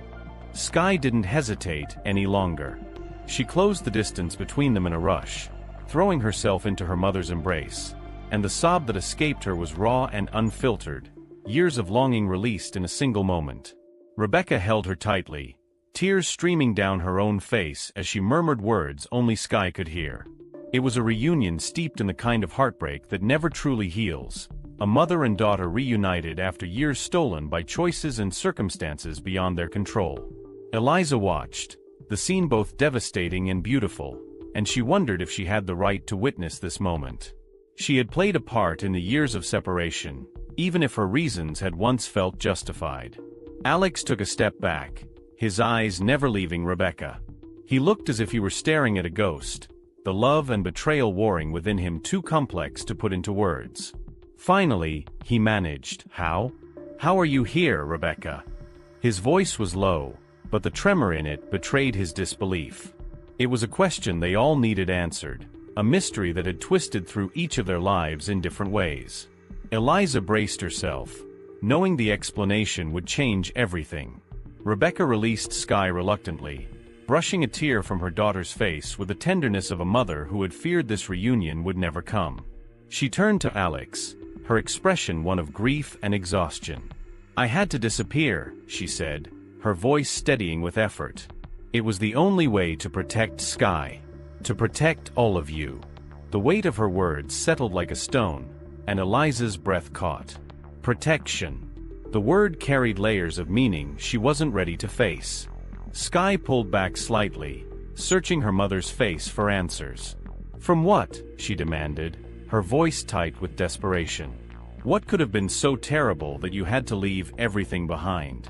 Skye didn't hesitate any longer. She closed the distance between them in a rush, throwing herself into her mother's embrace, and the sob that escaped her was raw and unfiltered, years of longing released in a single moment. Rebecca held her tightly, tears streaming down her own face as she murmured words only Skye could hear. It was a reunion steeped in the kind of heartbreak that never truly heals, a mother and daughter reunited after years stolen by choices and circumstances beyond their control. Eliza watched, the scene both devastating and beautiful, and she wondered if she had the right to witness this moment. She had played a part in the years of separation, even if her reasons had once felt justified. Alex took a step back, his eyes never leaving Rebecca. He looked as if he were staring at a ghost, the love and betrayal warring within him too complex to put into words. Finally, he managed, "How? How are you here, Rebecca?" His voice was low, but the tremor in it betrayed his disbelief. It was a question they all needed answered, a mystery that had twisted through each of their lives in different ways. Eliza braced herself, knowing the explanation would change everything. Rebecca released Skye reluctantly, brushing a tear from her daughter's face with the tenderness of a mother who had feared this reunion would never come. She turned to Alex, her expression one of grief and exhaustion. "I had to disappear," she said, her voice steadying with effort. "It was the only way to protect Skye, to protect all of you." The weight of her words settled like a stone, and Eliza's breath caught. Protection. The word carried layers of meaning she wasn't ready to face. Skye pulled back slightly, searching her mother's face for answers. From what? She demanded, her voice tight with desperation. What could have been so terrible that you had to leave everything behind?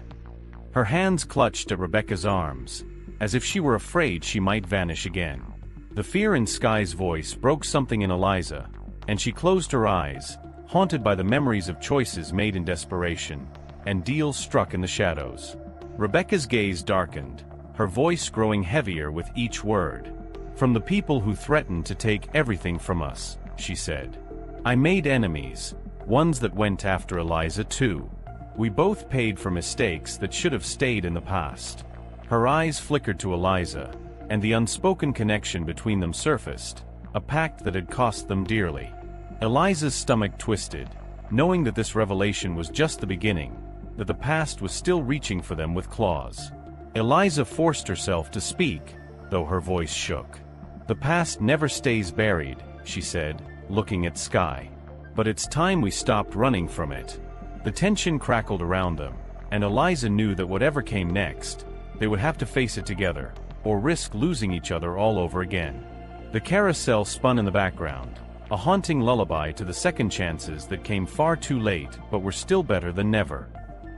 Her hands clutched at Rebecca's arms, as if she were afraid she might vanish again. The fear in Skye's voice broke something in Eliza, and she closed her eyes, haunted by the memories of choices made in desperation, and deals struck in the shadows. Rebecca's gaze darkened, her voice growing heavier with each word. From the people who threatened to take everything from us, she said. I made enemies, ones that went after Eliza too. We both paid for mistakes that should have stayed in the past. Her eyes flickered to Eliza, and the unspoken connection between them surfaced, a pact that had cost them dearly. Eliza's stomach twisted, knowing that this revelation was just the beginning, that the past was still reaching for them with claws. Eliza forced herself to speak, though her voice shook. The past never stays buried, she said, looking at Skye. But it's time we stopped running from it. The tension crackled around them, and Eliza knew that whatever came next, they would have to face it together, or risk losing each other all over again. The carousel spun in the background, a haunting lullaby to the second chances that came far too late but were still better than never.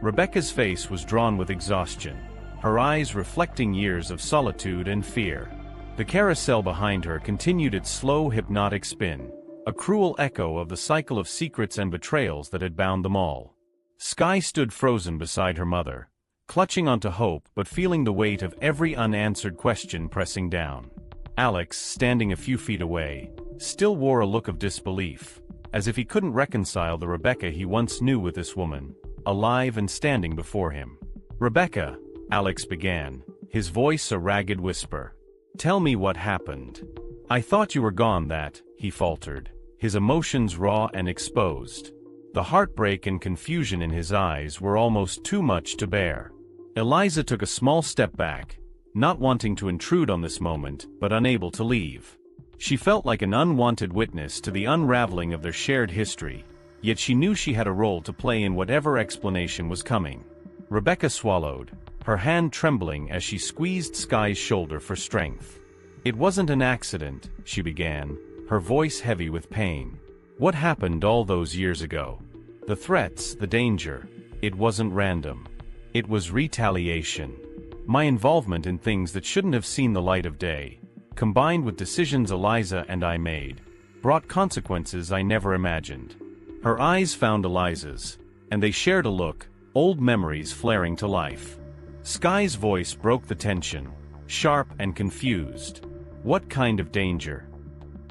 Rebecca's face was drawn with exhaustion, her eyes reflecting years of solitude and fear. The carousel behind her continued its slow, hypnotic spin, a cruel echo of the cycle of secrets and betrayals that had bound them all. Skye stood frozen beside her mother, clutching onto hope but feeling the weight of every unanswered question pressing down. Alex, standing a few feet away, still wore a look of disbelief, as if he couldn't reconcile the Rebecca he once knew with this woman, alive and standing before him. Rebecca, Alex began, his voice a ragged whisper. Tell me what happened. I thought you were gone he faltered, his emotions raw and exposed. The heartbreak and confusion in his eyes were almost too much to bear. Eliza took a small step back, not wanting to intrude on this moment, but unable to leave. She felt like an unwanted witness to the unraveling of their shared history, yet she knew she had a role to play in whatever explanation was coming. Rebecca swallowed, her hand trembling as she squeezed Skye's shoulder for strength. It wasn't an accident, she began, her voice heavy with pain. What happened all those years ago? The threats, the danger. It wasn't random. It was retaliation. My involvement in things that shouldn't have seen the light of day, combined with decisions Eliza and I made, brought consequences I never imagined. Her eyes found Eliza's, and they shared a look, old memories flaring to life. Skye's voice broke the tension, sharp and confused. What kind of danger?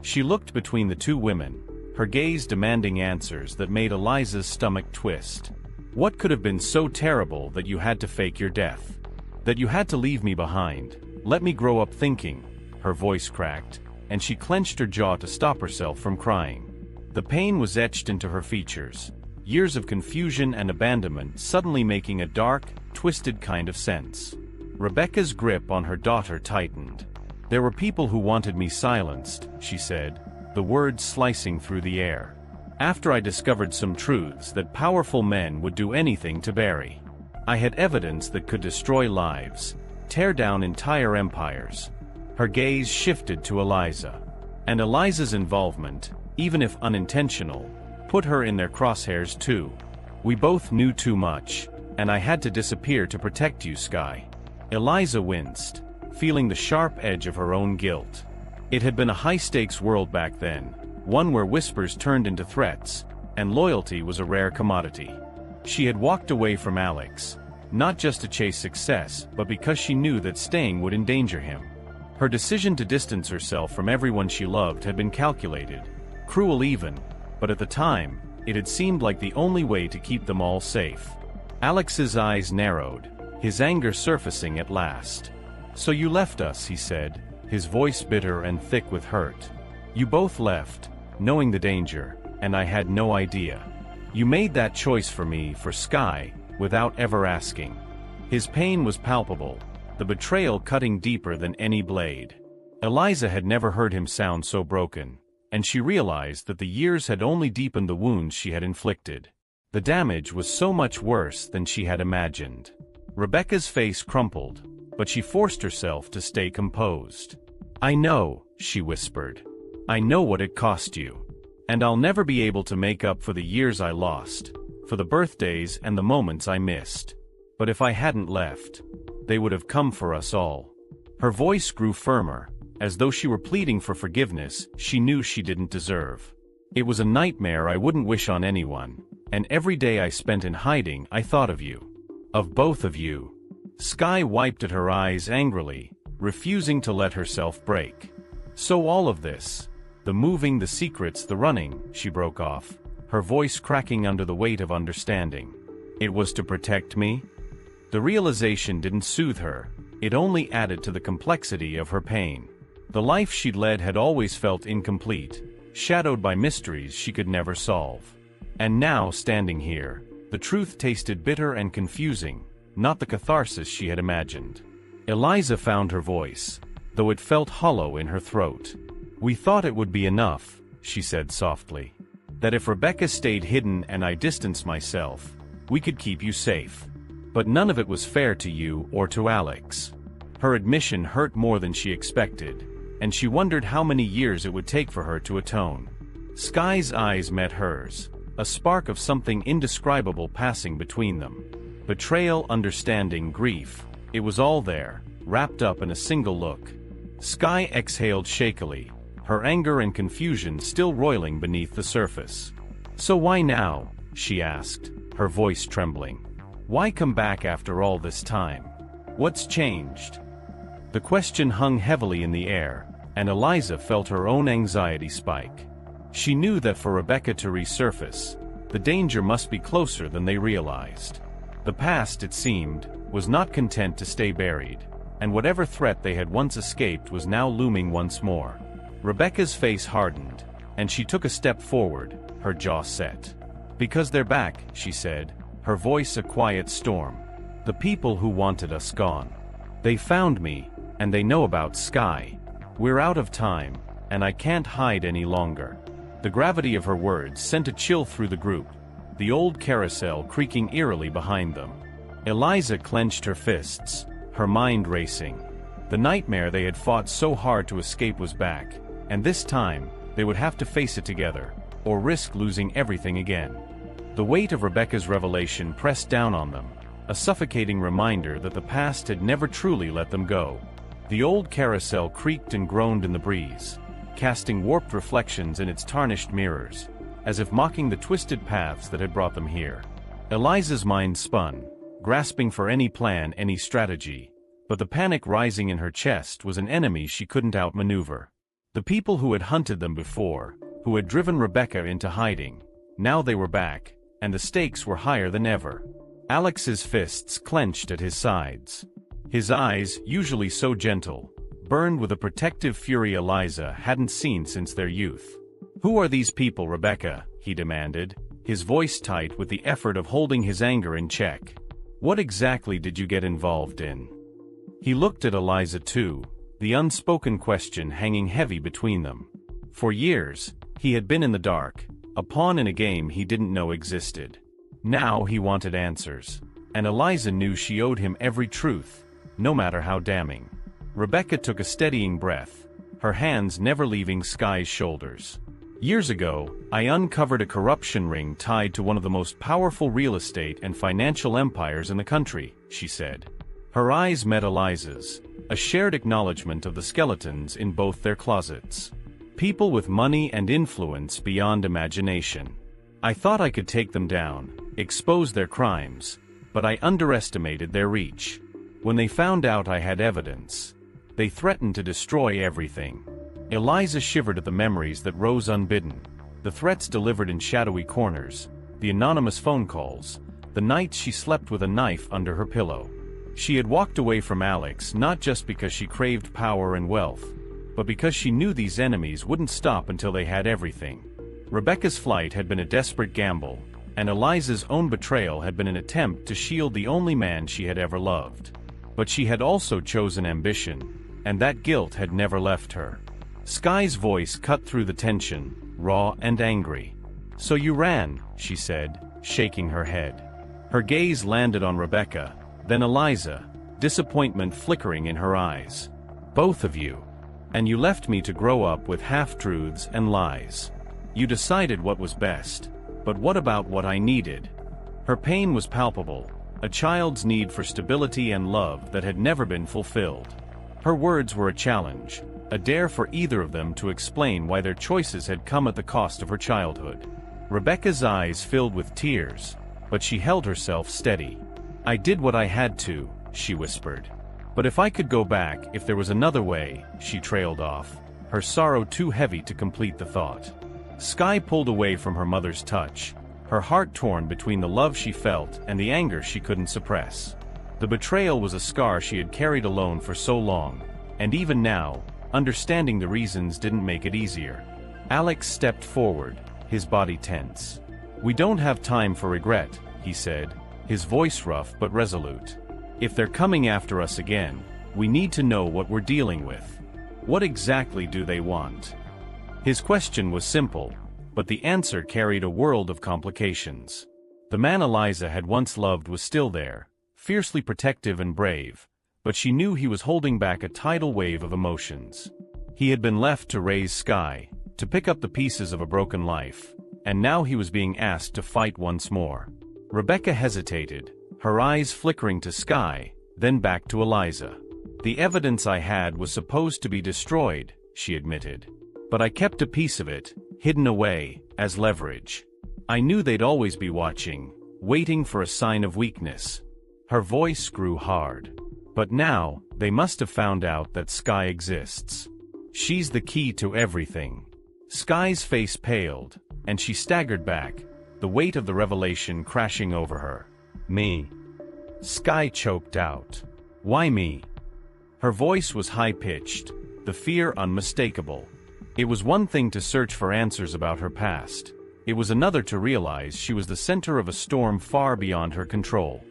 She looked between the two women, her gaze demanding answers that made Eliza's stomach twist. What could have been so terrible that you had to fake your death? That you had to leave me behind? Let me grow up thinking. Her voice cracked, and she clenched her jaw to stop herself from crying. The pain was etched into her features, years of confusion and abandonment suddenly making a dark, twisted kind of sense. Rebecca's grip on her daughter tightened. There were people who wanted me silenced, she said, the words slicing through the air. After I discovered some truths that powerful men would do anything to bury. I had evidence that could destroy lives, tear down entire empires. Her gaze shifted to Eliza. And Eliza's involvement, even if unintentional, put her in their crosshairs too. We both knew too much, and I had to disappear to protect you, Skye. Eliza winced, feeling the sharp edge of her own guilt. It had been a high-stakes world back then, one where whispers turned into threats, and loyalty was a rare commodity. She had walked away from Alex, not just to chase success, but because she knew that staying would endanger him. Her decision to distance herself from everyone she loved had been calculated, cruel even, but at the time, it had seemed like the only way to keep them all safe. Alex's eyes narrowed, his anger surfacing at last. So you left us, he said, his voice bitter and thick with hurt. You both left, knowing the danger, and I had no idea. You made that choice for me, for Skye, without ever asking. His pain was palpable, the betrayal cutting deeper than any blade. Eliza had never heard him sound so broken. and she realized that the years had only deepened the wounds she had inflicted. The damage was so much worse than she had imagined. Rebecca's face crumpled, but she forced herself to stay composed. "I know," she whispered. "I know what it cost you. And I'll never be able to make up for the years I lost, for the birthdays and the moments I missed. But if I hadn't left, they would have come for us all." Her voice grew firmer, as though she were pleading for forgiveness she knew she didn't deserve. "It was a nightmare I wouldn't wish on anyone, and every day I spent in hiding I thought of you. Of both of you." Sky wiped at her eyes angrily, refusing to let herself break. "So all of this, the moving, the secrets, the running," she broke off, her voice cracking under the weight of understanding. "It was to protect me?" The realization didn't soothe her, it only added to the complexity of her pain. The life she'd led had always felt incomplete, shadowed by mysteries she could never solve. And now, standing here, the truth tasted bitter and confusing, not the catharsis she had imagined. Eliza found her voice, though it felt hollow in her throat. "We thought it would be enough," she said softly. "That if Rebecca stayed hidden and I distanced myself, we could keep you safe. But none of it was fair to you or to Alex." Her admission hurt more than she expected, and she wondered how many years it would take for her to atone. Sky's eyes met hers, a spark of something indescribable passing between them. Betrayal, understanding, grief, it was all there, wrapped up in a single look. Sky exhaled shakily, her anger and confusion still roiling beneath the surface. "So why now?" she asked, her voice trembling. "Why come back after all this time? What's changed?" The question hung heavily in the air, and Eliza felt her own anxiety spike. She knew that for Rebecca to resurface, the danger must be closer than they realized. The past, it seemed, was not content to stay buried, and whatever threat they had once escaped was now looming once more. Rebecca's face hardened, and she took a step forward, her jaw set. "Because they're back," she said, her voice a quiet storm. "The people who wanted us gone. They found me, and they know about Sky. We're out of time, and I can't hide any longer." The gravity of her words sent a chill through the group, the old carousel creaking eerily behind them. Eliza clenched her fists, her mind racing. The nightmare they had fought so hard to escape was back, and this time, they would have to face it together, or risk losing everything again. The weight of Rebecca's revelation pressed down on them, a suffocating reminder that the past had never truly let them go. The old carousel creaked and groaned in the breeze, casting warped reflections in its tarnished mirrors, as if mocking the twisted paths that had brought them here. Eliza's mind spun, grasping for any plan, any strategy, but the panic rising in her chest was an enemy she couldn't outmaneuver. The people who had hunted them before, who had driven Rebecca into hiding, now they were back, and the stakes were higher than ever. Alex's fists clenched at his sides. His eyes, usually so gentle, burned with a protective fury Eliza hadn't seen since their youth. "Who are these people, Rebecca?" he demanded, his voice tight with the effort of holding his anger in check. "What exactly did you get involved in?" He looked at Eliza too, the unspoken question hanging heavy between them. For years, he had been in the dark, a pawn in a game he didn't know existed. Now he wanted answers, and Eliza knew she owed him every truth, no matter how damning. Rebecca took a steadying breath, her hands never leaving Sky's shoulders. "Years ago, I uncovered a corruption ring tied to one of the most powerful real estate and financial empires in the country," she said. Her eyes met Eliza's, a shared acknowledgement of the skeletons in both their closets. People with money and influence beyond imagination. "I thought I could take them down, expose their crimes, but I underestimated their reach. When they found out I had evidence, they threatened to destroy everything." Eliza shivered at the memories that rose unbidden, the threats delivered in shadowy corners, the anonymous phone calls, the nights she slept with a knife under her pillow. She had walked away from Alex not just because she craved power and wealth, but because she knew these enemies wouldn't stop until they had everything. Rebecca's flight had been a desperate gamble, and Eliza's own betrayal had been an attempt to shield the only man she had ever loved. But she had also chosen ambition, and that guilt had never left her. Sky's voice cut through the tension, raw and angry. "So you ran," she said, shaking her head. Her gaze landed on Rebecca, then Eliza, disappointment flickering in her eyes. "Both of you. And you left me to grow up with half-truths and lies. You decided what was best. But what about what I needed?" Her pain was palpable, a child's need for stability and love that had never been fulfilled. Her words were a challenge, a dare for either of them to explain why their choices had come at the cost of her childhood. Rebecca's eyes filled with tears, but she held herself steady. "I did what I had to," she whispered. "But if I could go back, if there was another way," she trailed off, her sorrow too heavy to complete the thought. Sky pulled away from her mother's touch, her heart torn between the love she felt and the anger she couldn't suppress. The betrayal was a scar she had carried alone for so long, and even now, understanding the reasons didn't make it easier. Alex stepped forward, his body tense. "We don't have time for regret," he said, his voice rough but resolute. "If they're coming after us again, we need to know what we're dealing with. What exactly do they want?" His question was simple, but the answer carried a world of complications. The man Eliza had once loved was still there, fiercely protective and brave, but she knew he was holding back a tidal wave of emotions. He had been left to raise Sky, to pick up the pieces of a broken life, and now he was being asked to fight once more. Rebecca hesitated, her eyes flickering to Sky, then back to Eliza. "The evidence I had was supposed to be destroyed," she admitted. "But I kept a piece of it, hidden away, as leverage. I knew they'd always be watching, waiting for a sign of weakness." Her voice grew hard. "But now, they must have found out that Sky exists. She's the key to everything." Sky's face paled, and she staggered back, the weight of the revelation crashing over her. "Me?" Sky choked out. "Why me?" Her voice was high-pitched, the fear unmistakable. It was one thing to search for answers about her past. It was another to realize she was the center of a storm far beyond her control.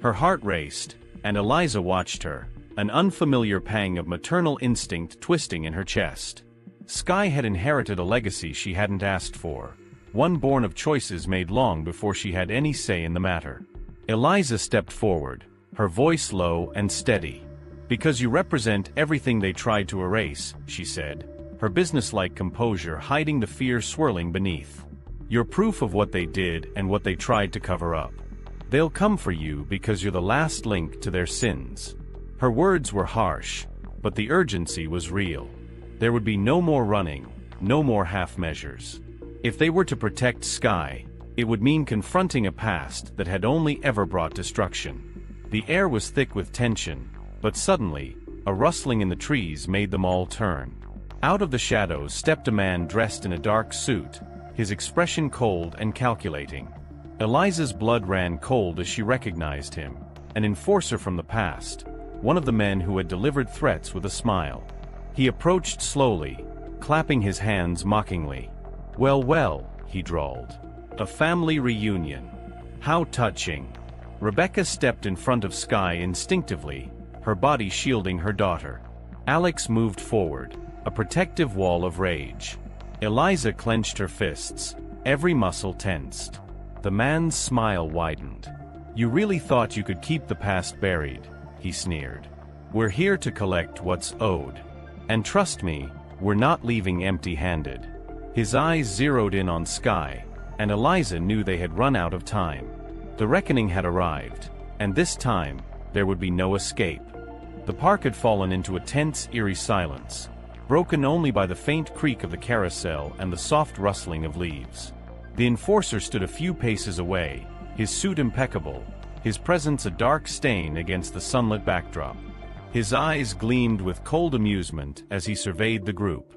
Her heart raced, and Eliza watched her, an unfamiliar pang of maternal instinct twisting in her chest. Sky had inherited a legacy she hadn't asked for, one born of choices made long before she had any say in the matter. Eliza stepped forward, her voice low and steady. "Because you represent everything they tried to erase," she said, her businesslike composure hiding the fear swirling beneath. "You're proof of what they did and what they tried to cover up. They'll come for you because you're the last link to their sins." Her words were harsh, but the urgency was real. There would be no more running, no more half measures. If they were to protect Sky, it would mean confronting a past that had only ever brought destruction. The air was thick with tension, but suddenly, a rustling in the trees made them all turn. Out of the shadows stepped a man dressed in a dark suit, his expression cold and calculating. Eliza's blood ran cold as she recognized him, an enforcer from the past, one of the men who had delivered threats with a smile. He approached slowly, clapping his hands mockingly. "Well, well," he drawled. "A family reunion. How touching." Rebecca stepped in front of Sky instinctively, her body shielding her daughter. Alex moved forward, a protective wall of rage. Eliza clenched her fists, every muscle tensed. The man's smile widened. "You really thought you could keep the past buried," he sneered. "We're here to collect what's owed. And trust me, we're not leaving empty-handed." His eyes zeroed in on Sky, and Eliza knew they had run out of time. The reckoning had arrived, and this time, there would be no escape. The park had fallen into a tense, eerie silence, broken only by the faint creak of the carousel and the soft rustling of leaves. The enforcer stood a few paces away, his suit impeccable, his presence a dark stain against the sunlit backdrop. His eyes gleamed with cold amusement as he surveyed the group.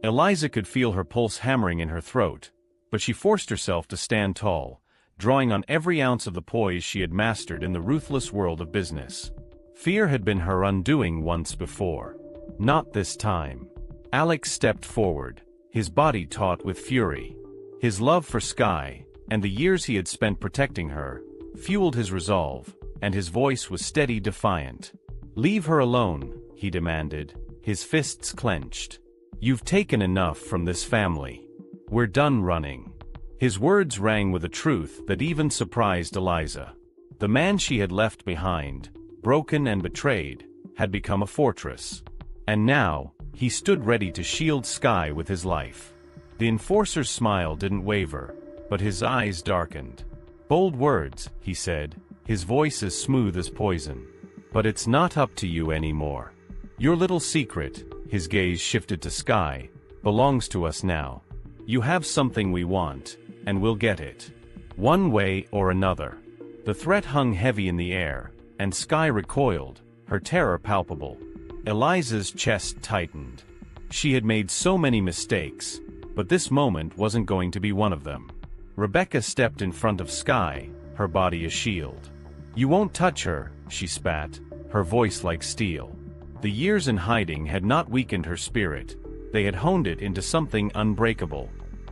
Eliza could feel her pulse hammering in her throat, but she forced herself to stand tall, drawing on every ounce of the poise she had mastered in the ruthless world of business. Fear had been her undoing once before. Not this time. Alex stepped forward, his body taut with fury. His love for Sky, and the years he had spent protecting her, fueled his resolve, and his voice was steady, defiant. "Leave her alone," he demanded, his fists clenched. You've taken enough from this family. We're done running. His words rang with a truth that even surprised Eliza. The man she had left behind, broken and betrayed, had become a fortress. And now, he stood ready to shield Skye with his life. The enforcer's smile didn't waver, but his eyes darkened. "Bold words," he said, his voice as smooth as poison. "But it's not up to you anymore. Your little secret," his gaze shifted to Skye, "belongs to us now. You have something we want, and we'll get it. One way or another." The threat hung heavy in the air, and Skye recoiled, her terror palpable. Eliza's chest tightened. She had made so many mistakes, but this moment wasn't going to be one of them. Rebecca stepped in front of Skye, her body a shield. "You won't touch her," she spat, her voice like steel. The years in hiding had not weakened her spirit, they had honed it into something unbreakable.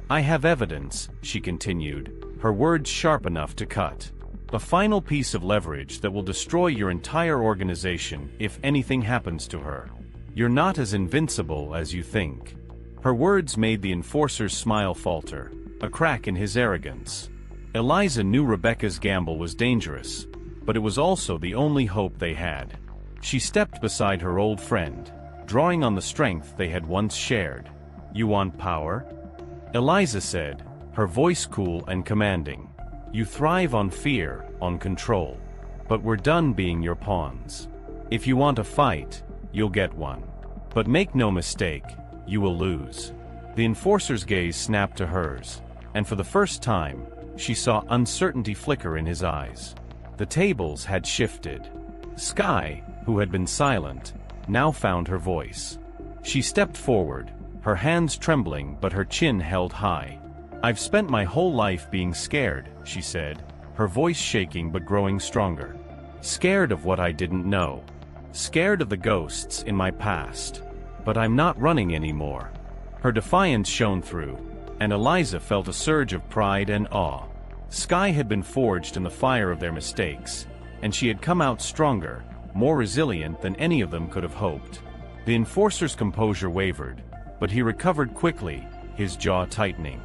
"I have evidence," she continued, her words sharp enough to cut. "A final piece of leverage that will destroy your entire organization if anything happens to her. You're not as invincible as you think." Her words made the enforcer's smile falter, a crack in his arrogance. Eliza knew Rebecca's gamble was dangerous, but it was also the only hope they had. She stepped beside her old friend, drawing on the strength they had once shared. "You want power?" Eliza said, her voice cool and commanding. "You thrive on fear, on control. But we're done being your pawns. If you want a fight, you'll get one. But make no mistake, you will lose." The enforcer's gaze snapped to hers, and for the first time, she saw uncertainty flicker in his eyes. The tables had shifted. Skye, who had been silent, now found her voice. She stepped forward, her hands trembling but her chin held high. "I've spent my whole life being scared," she said, her voice shaking but growing stronger. "Scared of what I didn't know. Scared of the ghosts in my past. But I'm not running anymore." Her defiance shone through, and Eliza felt a surge of pride and awe. Skye had been forged in the fire of their mistakes, and she had come out stronger, more resilient than any of them could have hoped. The enforcer's composure wavered, but he recovered quickly, his jaw tightening.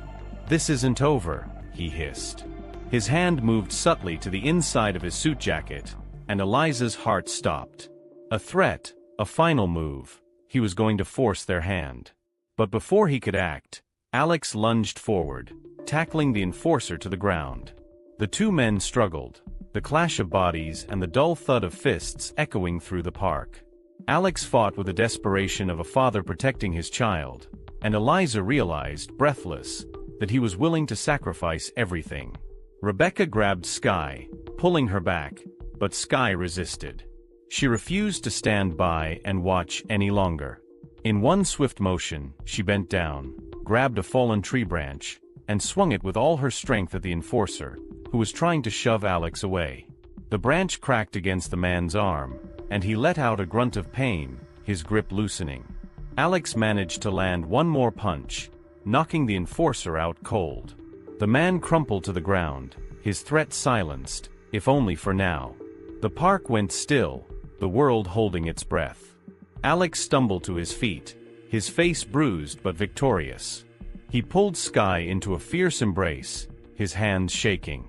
"This isn't over," he hissed. His hand moved subtly to the inside of his suit jacket, and Eliza's heart stopped. A threat, a final move. He was going to force their hand. But before he could act, Alex lunged forward, tackling the enforcer to the ground. The two men struggled, the clash of bodies and the dull thud of fists echoing through the park. Alex fought with the desperation of a father protecting his child, and Eliza realized, breathless, that he was willing to sacrifice everything. Rebecca grabbed Skye, pulling her back, but Skye resisted. She refused to stand by and watch any longer. In one swift motion, she bent down, grabbed a fallen tree branch, and swung it with all her strength at the enforcer, who was trying to shove Alex away. The branch cracked against the man's arm, and he let out a grunt of pain, his grip loosening. Alex managed to land one more punch, knocking the enforcer out cold. The man crumpled to the ground, his threat silenced, if only for now. The park went still, the world holding its breath. Alex stumbled to his feet, his face bruised but victorious. He pulled Skye into a fierce embrace, his hands shaking.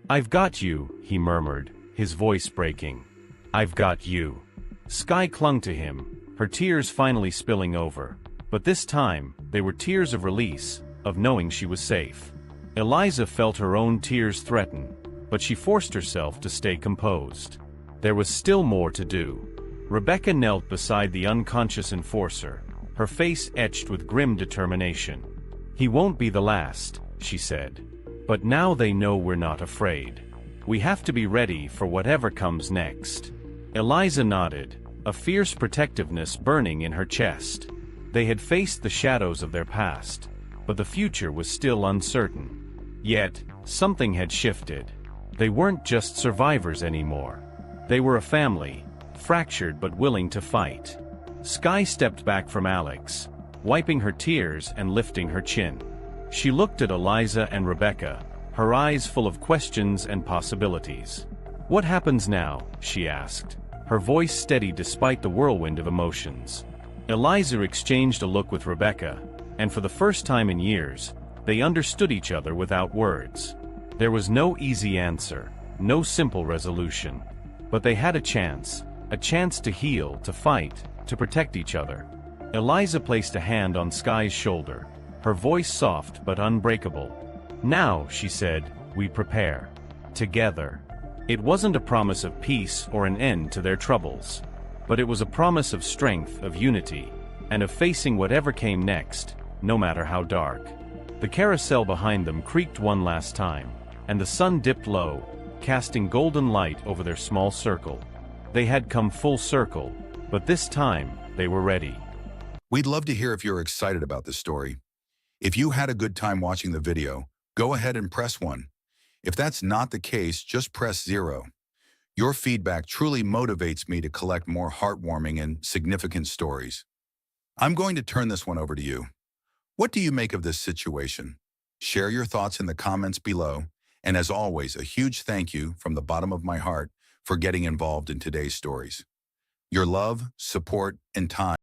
"I've got you," he murmured, his voice breaking. "I've got you." Skye clung to him, her tears finally spilling over, but this time, they were tears of release, of knowing she was safe. Eliza felt her own tears threaten, but she forced herself to stay composed. There was still more to do. Rebecca knelt beside the unconscious enforcer, her face etched with grim determination. "He won't be the last," she said. "But now they know we're not afraid. We have to be ready for whatever comes next." Eliza nodded, a fierce protectiveness burning in her chest. They had faced the shadows of their past, but the future was still uncertain. Yet, something had shifted. They weren't just survivors anymore. They were a family, fractured but willing to fight. Skye stepped back from Alex, wiping her tears and lifting her chin. She looked at Eliza and Rebecca, her eyes full of questions and possibilities. "What happens now?" she asked, her voice steady despite the whirlwind of emotions. Eliza exchanged a look with Rebecca, and for the first time in years, they understood each other without words. There was no easy answer, no simple resolution. But they had a chance to heal, to fight, to protect each other. Eliza placed a hand on Sky's shoulder, her voice soft but unbreakable. "Now," she said, "we prepare. Together." It wasn't a promise of peace or an end to their troubles, but it was a promise of strength, of unity, and of facing whatever came next, no matter how dark. The carousel behind them creaked one last time, and the sun dipped low, casting golden light over their small circle. They had come full circle, but this time they were ready.
We'd love to hear if you're excited about this story. If you had a good time watching the video, go ahead and press 1. If that's not the case, just press 0. Your feedback truly motivates me to collect more heartwarming and significant stories. I'm going to turn this one over to you. What do you make of this situation? Share your thoughts in the comments below. And as always, a huge thank you from the bottom of my heart for getting involved in today's stories. Your love, support, and time